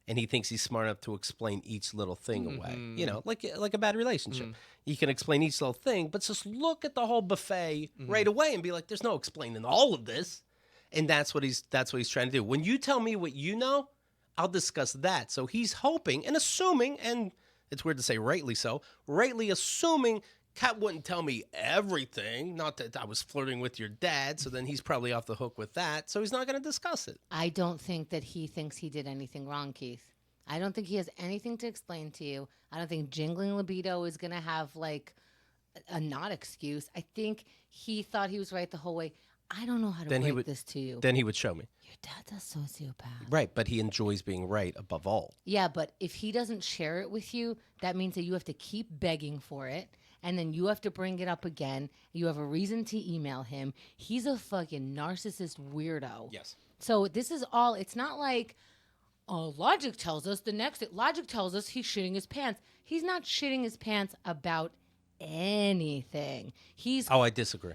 And he thinks he's smart enough to explain each little thing away. You know, like a bad relationship. You can explain each little thing, but just look at the whole buffet right away and be like, there's no explaining all of this. And that's what he's trying to do. When you tell me what you know, I'll discuss that. So he's hoping and assuming, and it's weird to say rightly so, rightly assuming Kat wouldn't tell me everything. Not that I was flirting with your dad, so then he's probably off the hook with that. So he's not going to discuss it. I don't think that he thinks he did anything wrong, Keith. I don't think he has anything to explain to you. I don't think Jingling Libido is going to have like a not excuse. I think he thought he was right the whole way. I don't know how to break this to you. Then he would show me. Your dad's a sociopath. Right, but he enjoys being right above all. Yeah, but if he doesn't share it with you, that means that you have to keep begging for it. And then you have to bring it up again. You have a reason to email him. He's a fucking narcissist weirdo. Yes. So this is all, it's not like, logic tells us logic tells us he's shitting his pants. He's not shitting his pants about anything. I disagree.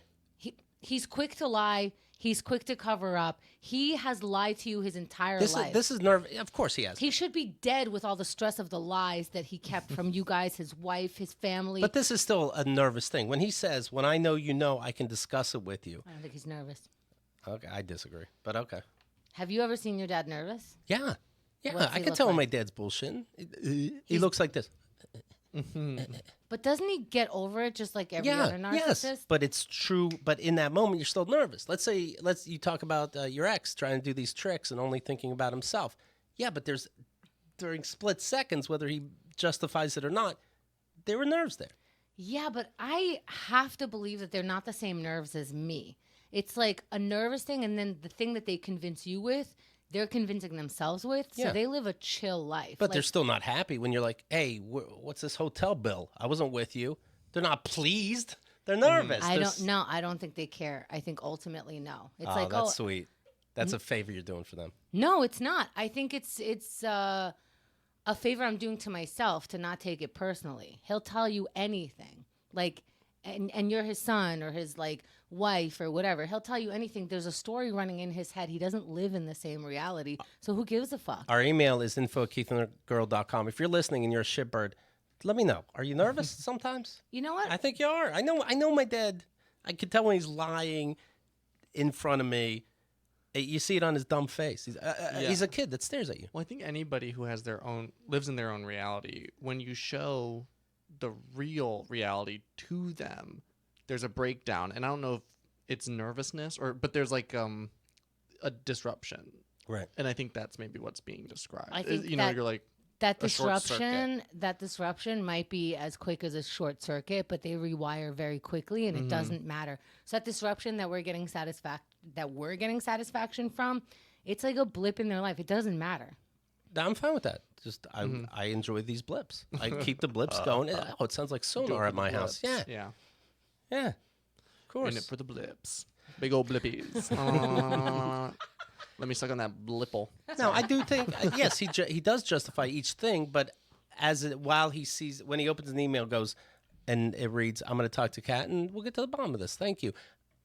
He's quick to lie. He's quick to cover up. He has lied to you his entire life. This is nerve. Of course he has. He should be dead with all the stress of the lies that he kept from you guys, his wife, his family. But this is still a nervous thing. When he says, when I know you know, I can discuss it with you. I don't think he's nervous. Okay, I disagree, but okay. Have you ever seen your dad nervous? Yeah. Yeah, What's I he can look tell when my like? dad's bullshitting. He looks like this. But doesn't he get over it just like every Yeah, other narcissist? yes, but it's true. But in that moment, you're still nervous. Let's say, you talk about your ex trying to do these tricks and only thinking about himself. Yeah, but during split seconds, whether he justifies it or not, there were nerves there. Yeah, but I have to believe that they're not the same nerves as me. It's like a nervous thing, and then the thing that they convince you with, they're convincing themselves with. So Yeah. they live a chill life. But like, they're still not happy when you're like, "Hey, what's this hotel bill? I wasn't with you." They're not pleased. They're nervous. I don't know. I don't think they care. I think ultimately, no. It's like, that's sweet. That's a favor you're doing for them. No, it's not. I think it's a favor I'm doing to myself to not take it personally. He'll tell you anything, like, and you're his son or his like wife or whatever. He'll tell you anything. There's a story running in his head. He doesn't live in the same reality, so who gives a fuck? Our email is info@keithandthegirl.com. If you're listening and you're a shitbird, let me know. Are you nervous sometimes? You know what? I think you are. I know my dad. I can tell when he's lying in front of me. You see it on his dumb face. He's a kid that stares at you. Well, I think anybody who has lives in their own reality, when you show the real reality to them, there's a breakdown. And I don't know if it's nervousness but there's like a disruption. Right. And I think that's maybe what's being described. I think you're like, that a short circuit. disruption might be as quick as a short circuit, but they rewire very quickly, and it doesn't matter. So that disruption that we're getting satisfaction from, it's like a blip in their life. It doesn't matter. I'm fine with that. Just I enjoy these blips. I keep the blips going. It sounds like sonar at my house. Yeah. Yeah. Yeah. Of course. In it for the blips. Big old blippies. Let me suck on that blipple. No, I do think yes, he does justify each thing, but when he opens an email, goes and it reads, "I'm going to talk to Kat, and we'll get to the bottom of this. Thank you."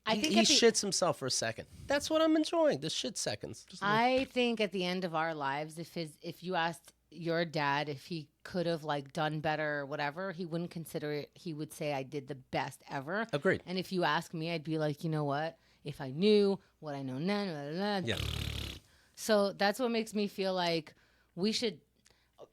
He shits himself for a second. That's what I'm enjoying. The shit seconds. I think at the end of our lives, if you asked your dad if he could have like done better or whatever, he wouldn't consider it. He would say, "I did the best ever." Agreed. And if you ask me, I'd be like, you know what? If I knew what I know now, blah, blah, blah. Yeah. So that's what makes me feel like we should,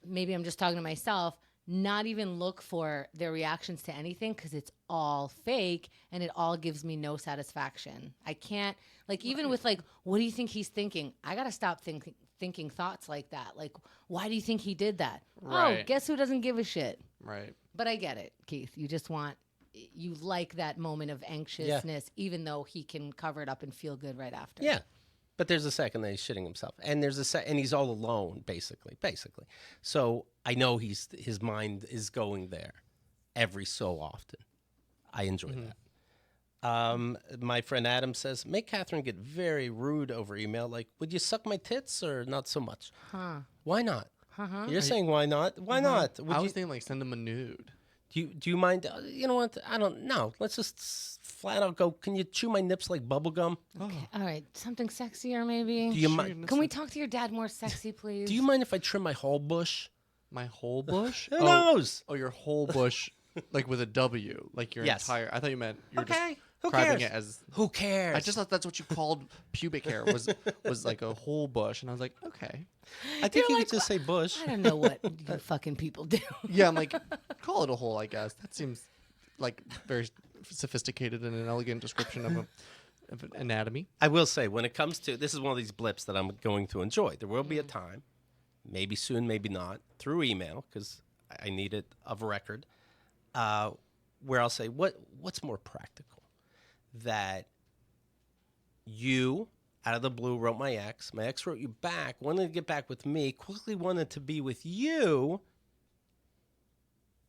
maybe I'm just talking to myself, not even look for their reactions to anything because it's all fake and it all gives me no satisfaction. I can't, like, even with like, what do you think he's thinking? I got to stop thinking thoughts like that. Like, why do you think he did that? Right. Oh, guess who doesn't give a shit? Right. But I get it, Keith. You like that moment of anxiousness, even though he can cover it up and feel good right after. Yeah. But there's a second that he's shitting himself, and and he's all alone, basically. So I know his mind is going there every so often. I enjoy that. My friend Adam says, make Catherine get very rude over email. Like, would you suck my tits or not so much? Huh. Why not? Uh-huh. You're saying why not? Why not? I was thinking like send him a nude. Do you mind? You know what? I don't know. Let's just flat out go. Can you chew my nips like bubble gum? Okay. All right. Something sexier, maybe. Do you mind? Can we talk to your dad more sexy, please? Do you mind if I trim my whole bush? My whole bush? Who knows? Oh, your whole bush, like with a W, like your Yes. entire. I thought you meant you were Okay. just Who describing cares? it as. Who cares? I just thought that's what you called pubic hair was like a whole bush, and I was like, okay, I think you like, could just say bush. I don't know what you fucking people do. yeah, I'm like, call it a hole, I guess. That seems like very sophisticated and an elegant description of an anatomy. I will say, when it comes to this, is one of these blips that I'm going to enjoy. There will be a time, maybe soon, maybe not, through email because I need it of record, where I'll say, what's more practical, that you out of the blue wrote my ex wrote you back, wanted to get back with me, quickly wanted to be with you,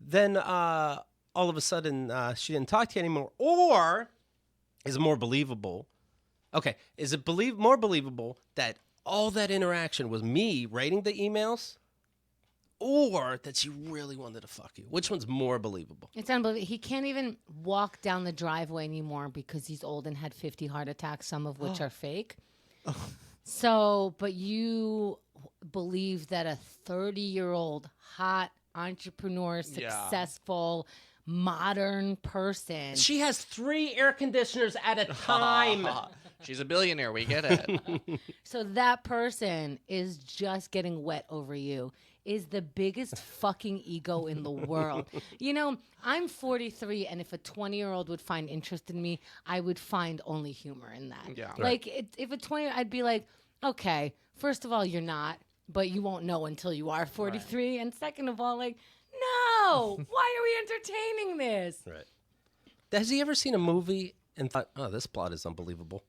then all of a sudden she didn't talk to you anymore, or is it more believable? Okay, is it more believable that all that interaction was me writing the emails, or that she really wanted to fuck you? Which one's more believable? It's unbelievable. He can't even walk down the driveway anymore because he's old and had 50 heart attacks, some of which are fake. So, but you believe that a 30-year-old hot entrepreneur, successful, modern person. She has 3 air conditioners at a time. She's a billionaire. We get it. So that person is just getting wet over you. Is the biggest fucking ego in the world. You know, I'm 43, and if a 20-year-old would find interest in me, I would find only humor in that. Yeah. Like, if a 20, I'd be like, okay, first of all, you're not, but you won't know until you are 43. Right. And second of all, like, no, why are we entertaining this? Right. Has he ever seen a movie and thought, oh, this plot is unbelievable?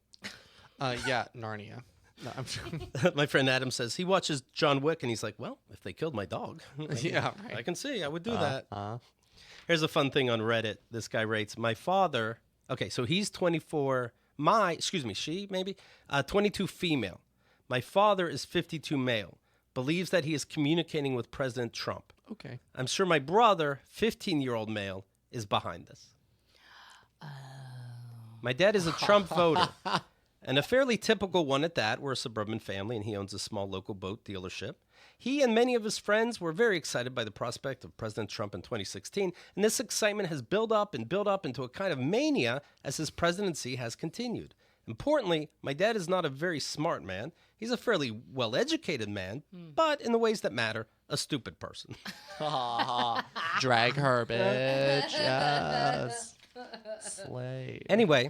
Yeah, Narnia. No, I'm sure. My friend Adam says he watches John Wick and he's like, well, if they killed my dog, Yeah, right. I can see I would do that. Here's a fun thing on Reddit. This guy rates, my father, okay, so he's 24, she maybe, 22 female. My father is 52 male, believes that he is communicating with President Trump. Okay. I'm sure my brother, 15-year-old male, is behind this. My dad is a Trump voter. And a fairly typical one at that. We're a suburban family, and he owns a small local boat dealership. He and many of his friends were very excited by the prospect of President Trump in 2016, and this excitement has built up into a kind of mania as his presidency has continued. Importantly, my dad is not a very smart man. He's a fairly well-educated man, but in the ways that matter, a stupid person. Drag her, bitch. Yes. Slay. Anyway...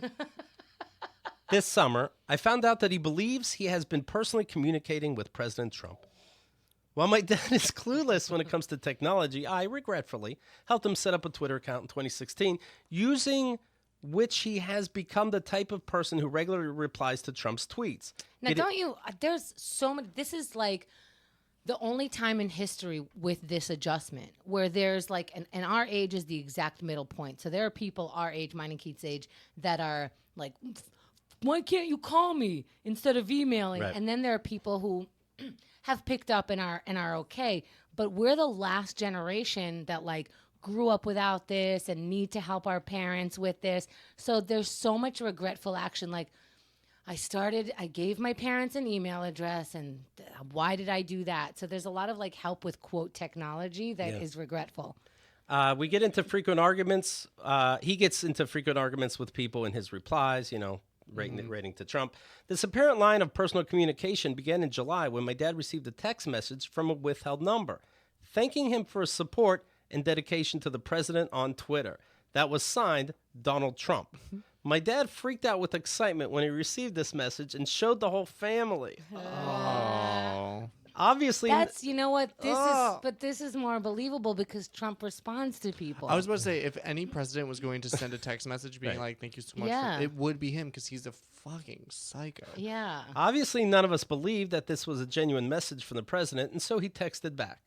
This summer, I found out that he believes he has been personally communicating with President Trump. While my dad is clueless when it comes to technology, I regretfully helped him set up a Twitter account in 2016, using which he has become the type of person who regularly replies to Trump's tweets. Now, there's so many, this is like the only time in history with this adjustment where there's like, and our age is the exact middle point. So there are people our age, mine and Keith's age, that are like, why can't you call me instead of emailing? Right. And then there are people who have picked up and are okay. But we're the last generation that like grew up without this and need to help our parents with this. So there's so much regretful action. Like I gave my parents an email address, and why did I do that? So there's a lot of like help with quote technology that is regretful. We get into frequent arguments. He gets into frequent arguments with people in his replies, rating to Trump. This apparent line of personal communication began in July when my dad received a text message from a withheld number, thanking him for his support and dedication to the president on Twitter. That was signed Donald Trump. My dad freaked out with excitement when he received this message and showed the whole family. Oh. Obviously, that's, you know what, this is more believable because Trump responds to people. I was about to say, if any president was going to send a text message being like, thank you so much, it would be him because he's a fucking psycho. Yeah. Obviously, none of us believed that this was a genuine message from the president, and so he texted back.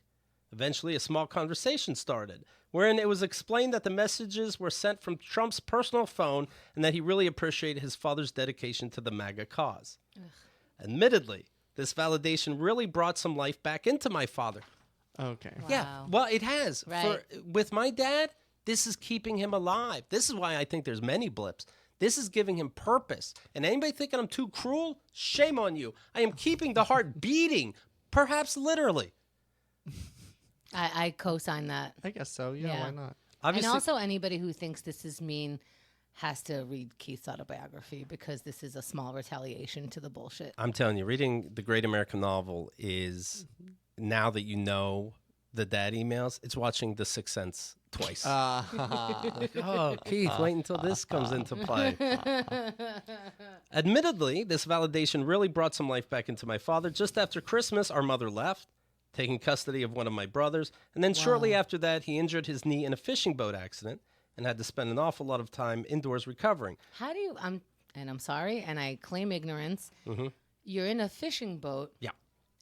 Eventually, a small conversation started, wherein it was explained that the messages were sent from Trump's personal phone and that he really appreciated his father's dedication to the MAGA cause. Admittedly, this validation really brought some life back into my father. Okay. Wow. Yeah, well, it has. Right. With my dad, this is keeping him alive. This is why I think there's many blips. This is giving him purpose. And anybody thinking I'm too cruel, shame on you. I am keeping the heart beating, perhaps literally. I co-sign that. I guess so. Yeah, why not? Obviously, and also anybody who thinks this is mean has to read Keith's autobiography because this is a small retaliation to the bullshit. I'm telling you, reading the great American novel is, now that you know the dad emails, it's watching The Sixth Sense twice. Like, oh, Keith, wait until this comes into play. Admittedly, this validation really brought some life back into my father. Just after Christmas, our mother left, taking custody of one of my brothers. And then shortly after that, he injured his knee in a fishing boat accident and had to spend an awful lot of time indoors recovering. How do you, I'm sorry, and I claim ignorance, you're in a fishing boat,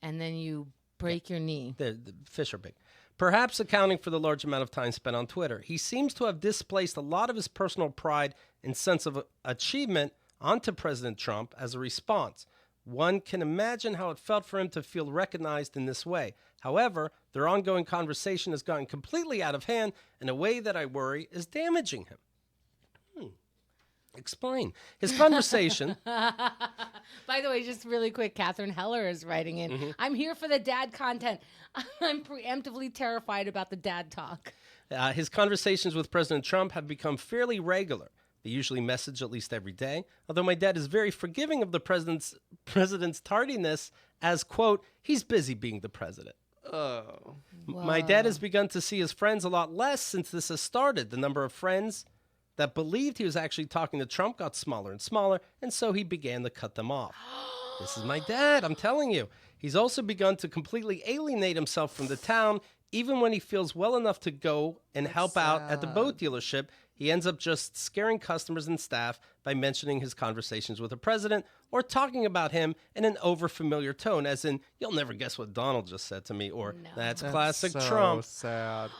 and then you break your knee. The fish are big. Perhaps accounting for the large amount of time spent on Twitter, he seems to have displaced a lot of his personal pride and sense of achievement onto President Trump as a response. One can imagine how it felt for him to feel recognized in this way. However, their ongoing conversation has gotten completely out of hand in a way that I worry is damaging him. Explain. His conversation... By the way, just really quick, Catherine Heller is writing in. I'm here for the dad content. I'm preemptively terrified about the dad talk. His conversations with President Trump have become fairly regular. They usually message at least every day, although my dad is very forgiving of the president's tardiness as, quote, he's busy being the president. Oh. My dad has begun to see his friends a lot less since this has started. The number of friends that believed he was actually talking to Trump got smaller and smaller, and so he began to cut them off. This is my dad, I'm telling you. He's also begun to completely alienate himself from the town. Even when he feels well enough to go and help out at the boat dealership, he ends up just scaring customers and staff by mentioning his conversations with the president or talking about him in an overfamiliar tone, as in, you'll never guess what Donald just said to me, or that's classic so Trump. Sad.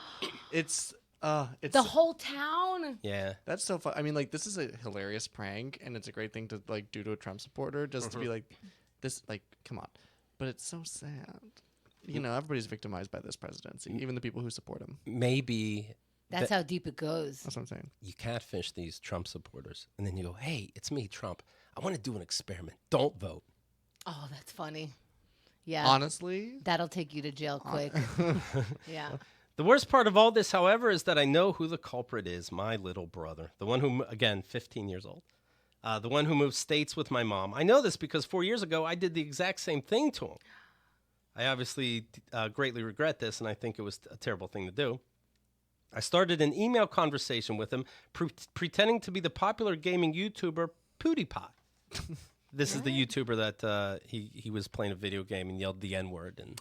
It's the whole town. Yeah. That's so fun. I mean, like, this is a hilarious prank, and it's a great thing to like do to a Trump supporter, just to be like, this, like, come on. But it's so sad. You know, everybody's victimized by this presidency, even the people who support him. Maybe That's how deep it goes. That's what I'm saying. you catfish these Trump supporters, and then you go, hey, it's me, Trump. I want to do an experiment. Don't vote. Oh, that's funny. Yeah. Honestly, That'll take you to jail quick. Yeah. The worst part of all this, however, is that I know who the culprit is, my little brother. The one who, again, 15 years old. The one who moved states with my mom. I know this because 4 years ago, I did the exact same thing to him. I obviously greatly regret this, and I think it was a terrible thing to do. I started an email conversation with him, pretending to be the popular gaming YouTuber PewDiePie. This is the YouTuber that he was playing a video game and yelled the N-word and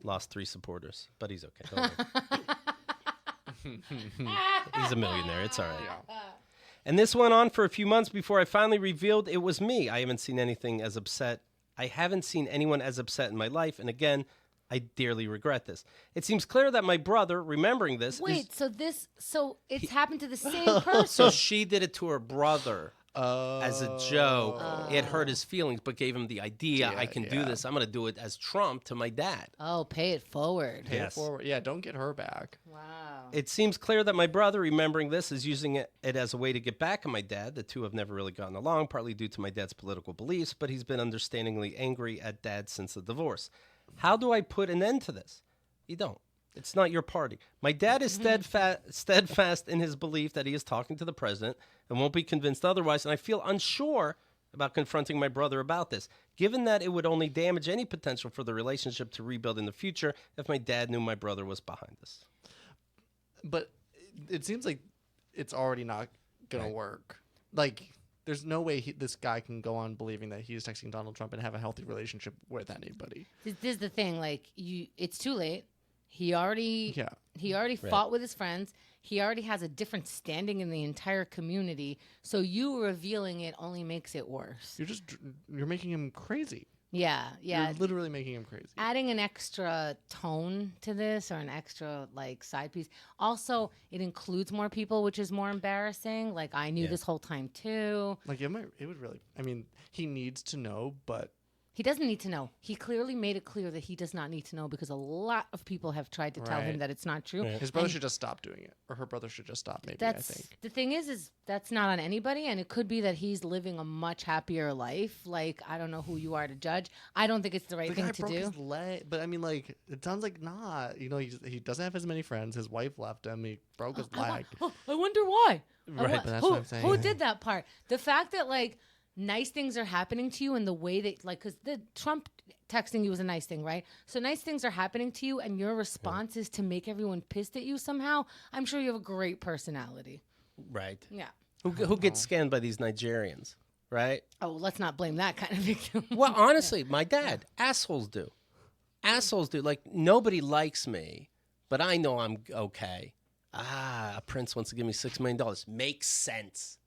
lost 3 supporters. But he's okay. Don't worry. He's a millionaire. It's all right. yeah. And this went on for a few months before I finally revealed it was me. I haven't seen anything as upset. I haven't seen anyone as upset in my life. And again, I dearly regret this. It seems clear that my brother, remembering this, Wait, so it's happened to the same person. so she did it to her brother. As a joke. It hurt his feelings, but gave him the idea, I can do this. I'm going to do it as Trump to my dad. Oh, pay it forward. Pay it forward. Yeah, don't get her back. Wow. It seems clear that my brother, remembering this, is using it as a way to get back at my dad. The two have never really gotten along, partly due to my dad's political beliefs, but he's been understandingly angry at dad since the divorce. How do I put an end to this? You don't. It's not your party. My dad is steadfast in his belief that he is talking to the president and won't be convinced otherwise, and I feel unsure about confronting my brother about this, given that it would only damage any potential for the relationship to rebuild in the future if my dad knew my brother was behind this. But it seems like it's already not going to work. Like, there's no way this guy can go on believing that he's texting Donald Trump and have a healthy relationship with anybody. This is the thing. Like, it's too late. He already fought with his friends. He already has a different standing in the entire community. So you revealing it only makes it worse. You're making him crazy. Yeah. You're literally making him crazy. Adding an extra tone to this or an extra like side piece. Also, it includes more people, which is more embarrassing. Like, I knew this whole time too. Like, it would really. I mean, he needs to know, but. He doesn't need to know. He clearly made it clear that he does not need to know because a lot of people have tried to tell him that it's not true. His brother should just stop doing it, or her brother should just stop. Maybe I think the thing is that's not on anybody, and it could be that he's living a much happier life. Like, I don't know who you are to judge. I don't think it's the right thing to do. His leg, but I mean, like, it sounds like not. You know, he doesn't have as many friends. His wife left him. He broke his leg. I wonder why. Right, but that's what I'm saying. Who did that part? The fact that like nice things are happening to you in the way that like, because the Trump texting you was a nice thing, right? So nice things are happening to you and your response is to make everyone pissed at you somehow. I'm sure you have a great personality. Right. Yeah. Who gets scammed by these Nigerians, right? Oh, let's not blame that kind of victim. Well, honestly, my dad, assholes do. Assholes do. Like, nobody likes me, but I know I'm okay. A prince wants to give me $6 million. Makes sense.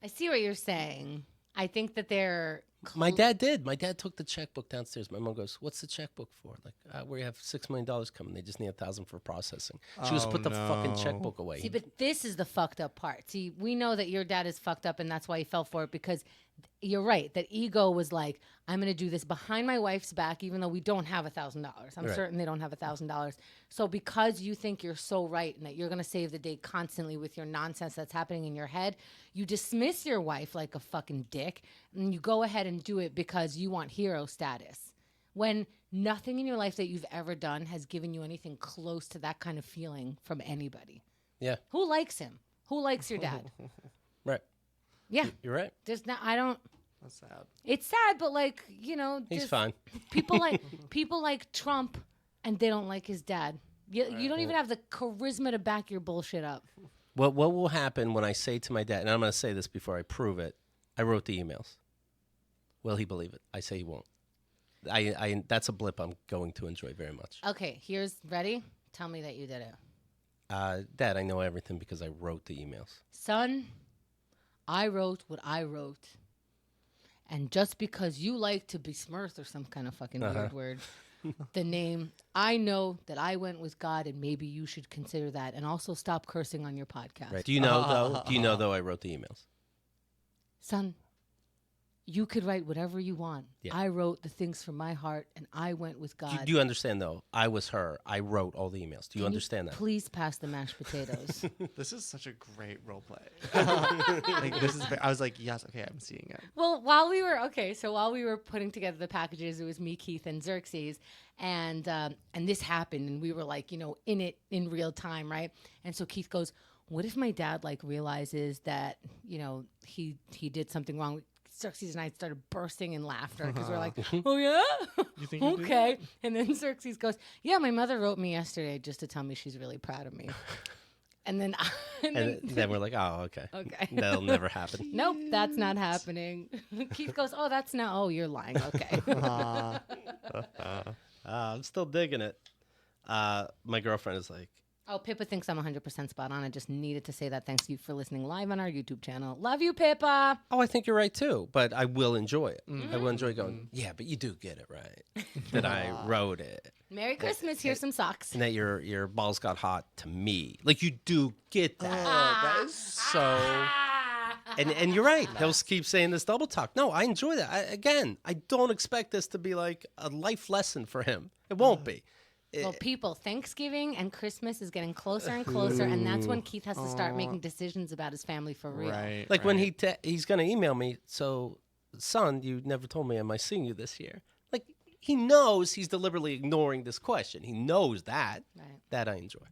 I see what you're saying. I think that they're... My dad did. My dad took the checkbook downstairs. My mom goes, "What's the checkbook for?" Like, we have $6 million coming. They just need $1,000 for processing. She goes, "Put the fucking checkbook away." See, but this is the fucked up part. See, we know that your dad is fucked up, and that's why he fell for it, because you're right. That ego was like, I'm going to do this behind my wife's back, even though we don't have $1,000. I'm certain they don't have $1,000. So because you think you're so right and that you're going to save the day constantly with your nonsense that's happening in your head, you dismiss your wife like a fucking dick, and you go ahead and do it because you want hero status. When nothing in your life that you've ever done has given you anything close to that kind of feeling from anybody. Yeah. Who likes him? Who likes your dad? Right. Yeah. You're right. There's not. I don't. That's sad. It's sad, but like He's just fine. people like Trump, and they don't like his dad. You don't even have the charisma to back your bullshit up. What will happen when I say to my dad, and I'm going to say this before I prove it, I wrote the emails. Will he believe it? I say he won't. That's a blip I'm going to enjoy very much. Okay, ready? Tell me that you did it. Dad, I know everything because I wrote the emails. Son, I wrote what I wrote. And just because you like to besmirch or some kind of fucking weird word, the name, I know that I went with God, and maybe you should consider that, and also stop cursing on your podcast. Right. Do you know though I wrote the emails? Son, you could write whatever you want. Yeah. I wrote the things from my heart, and I went with God. Do you understand though? I was her. I wrote all the emails. Do you understand that? Please pass the mashed potatoes. This is such a great role play. I was like, yes, okay, I'm seeing it. Well, while we were putting together the packages, it was me, Keith, and Xerxes, and this happened, and we were like, in it in real time, right? And so Keith goes, "What if my dad like realizes that he did something wrong?" Xerxes and I started bursting in laughter because we're like, "Oh yeah, You think you okay." And then Xerxes goes, "Yeah, my mother wrote me yesterday just to tell me she's really proud of me." And then then we're like, "Oh, okay. Okay. That'll never happen." Nope, that's not happening. Keith goes, "Oh, that's not. Oh, you're lying." Okay. I'm still digging it. My girlfriend is like, Oh, Pippa thinks I'm 100% spot on. I just needed to say that. Thanks you for listening live on our YouTube channel. Love you, Pippa. "Oh, I think you're right too, but I will enjoy it. I will enjoy going, yeah, but you do get it right that I wrote it. Merry Christmas. Here's some socks. And that your balls got hot to me. Like, you do get that. That is so. And you're right. He'll keep saying this double talk. No, I enjoy that. I don't expect this to be like a life lesson for him. It won't be. Well, people, Thanksgiving and Christmas is getting closer and closer, and that's when Keith has to start making decisions about his family for real. Right. Like when he's going to email me, "So, son, you never told me, am I seeing you this year?" Like, he knows he's deliberately ignoring this question. He knows that. Right. That I enjoy.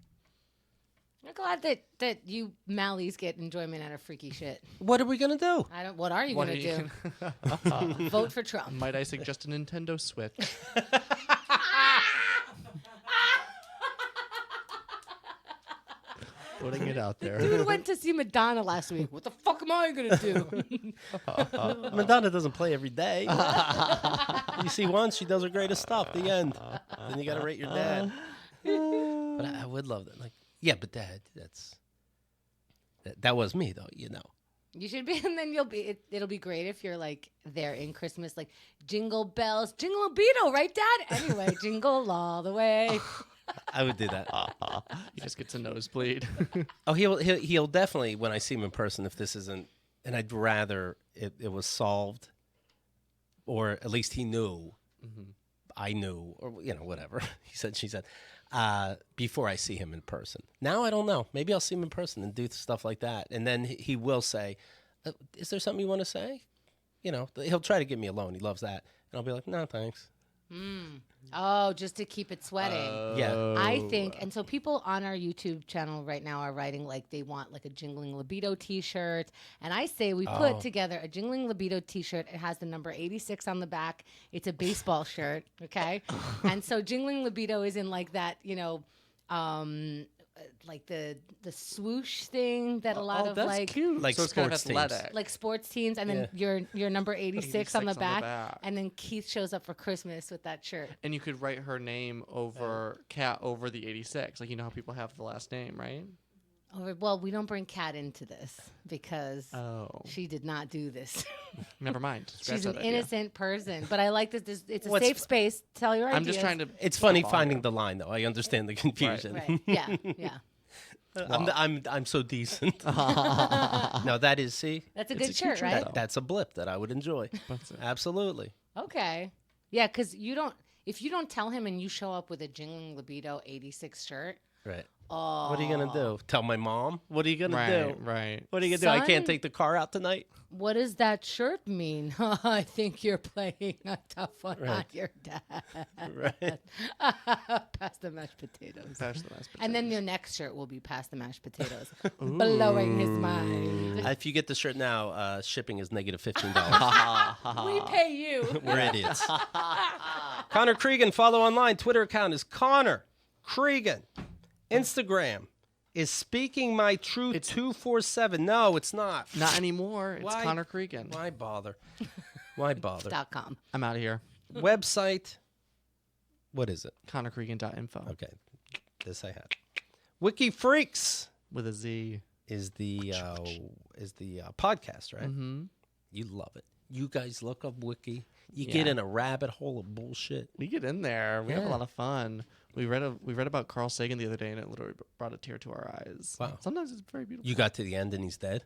I'm glad that you Malleys get enjoyment out of freaky shit. What are we going to do? What are you going to do? Vote for Trump. Might I suggest a Nintendo Switch? Putting it out there. Dude went to see Madonna last week. What the fuck am I going to do? Madonna doesn't play every day. You see once, she does her greatest stuff. The end. Then you got to rate your dad. But I would love that. Like, yeah, but Dad, that was me though. You should be, and then it'll be great if you're like there in Christmas, like jingle bells, jingle libido, right, Dad? Anyway, jingle all the way. I would do that. You just get to nosebleed. Oh, he'll definitely, when I see him in person, if this isn't, and I'd rather it was solved, or at least he knew, I knew, or whatever he said, she said, before I see him in person. Now I don't know. Maybe I'll see him in person and do stuff like that, and then he will say, "Is there something you want to say?" He'll try to get me alone. He loves that, and I'll be like, "No, thanks." Oh, just to keep it sweating. Yeah. I think, and so people on our YouTube channel right now are writing like they want like a Jingling Libido t-shirt. And I say we put together a Jingling Libido t-shirt. It has the number 86 on the back. It's a baseball shirt, okay? And so Jingling Libido is in like that, like the swoosh thing that a lot of that's like cute. Like so it's kind of sports teams. athletic. like sports teams, and then your number 86 on the back, back. and then Keith shows up for Christmas with that shirt. And you could write her name over Kat over the 86. Like, how people have the last name, right? Well, we don't bring Kat into this because Oh. she did not do this. Never mind. Scratch She's an that idea. innocent person, but I like that it's a What's safe space. Tell your ideas. I'm just trying to. It's funny follow finding you. the line, though. I understand the confusion. Right. Yeah. Yeah. I'm so decent. No, that is That's a It's good a shirt, cute right? shirt, though. that's a blip that I would enjoy. Absolutely. Okay. Yeah, because if you don't tell him and you show up with a Jingling Libido 86 shirt, Right. Oh. What are you gonna do? Tell my mom? What are you gonna do? Right. What are you gonna do? I can't Son? take the car out tonight. What does that shirt mean? I think you're playing a tough one on Right. your dad. Right. Pass the mashed potatoes. Pass the mashed And then potatoes. your next shirt will be past the mashed potatoes. Blowing his mind. If you get the shirt now, shipping is negative $15. We pay you. We're idiots. Connor Creagan, follow online. Twitter account is Connor Creagan. Instagram is Speaking My Truth 247. No, it's not. Not anymore. It's Why? Connor Creagan. Why bother? Why bother? .com. I'm out of here. Website. What is it? ConnorCreagan.info Okay, this I had. Wiki Freaks with a Z. is the podcast, right? Mm-hmm. You love it. You guys look up Wiki. You get in a rabbit hole of bullshit. We get in there. We have a Yeah. lot of fun. We read about Carl Sagan the other day, and it literally brought a tear to our eyes. Wow. Sometimes it's very beautiful. You got to the end and he's dead.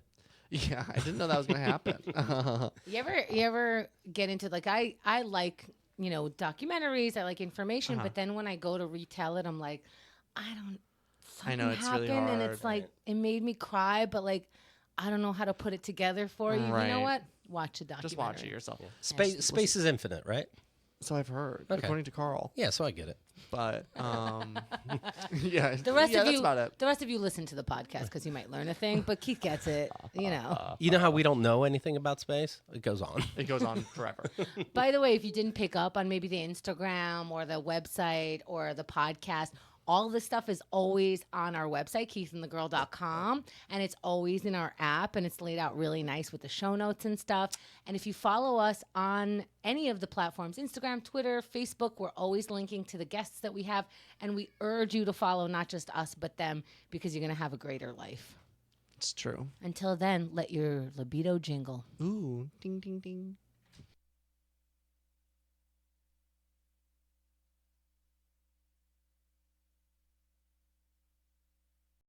Yeah, I didn't know that was gonna happen. You ever get into like I like, documentaries, I like information, but then when I go to retell it, I'm like, I know, it's happened really hard. and it's like it made me cry, but like I don't know how to put it together for you. You know Right. what? Watch a documentary. Just watch it yourself. Space is infinite, right? So I've heard, Okay. according to Carl. Yeah, so I get it. But yeah, The rest yeah, of that's you, about it. the rest of you listen to the podcast because you might learn a thing. But Keith gets it, You know how we don't know anything about space? It goes on. It goes on forever. By the way, if you didn't pick up on maybe the Instagram or the website or the podcast, all this stuff is always on our website, keithandthegirl.com, and it's always in our app, and it's laid out really nice with the show notes and stuff. And if you follow us on any of the platforms, Instagram, Twitter, Facebook, we're always linking to the guests that we have, and we urge you to follow not just us, but them, because you're going to have a greater life. It's true. Until then, let your libido jingle. Ooh, ding, ding, ding.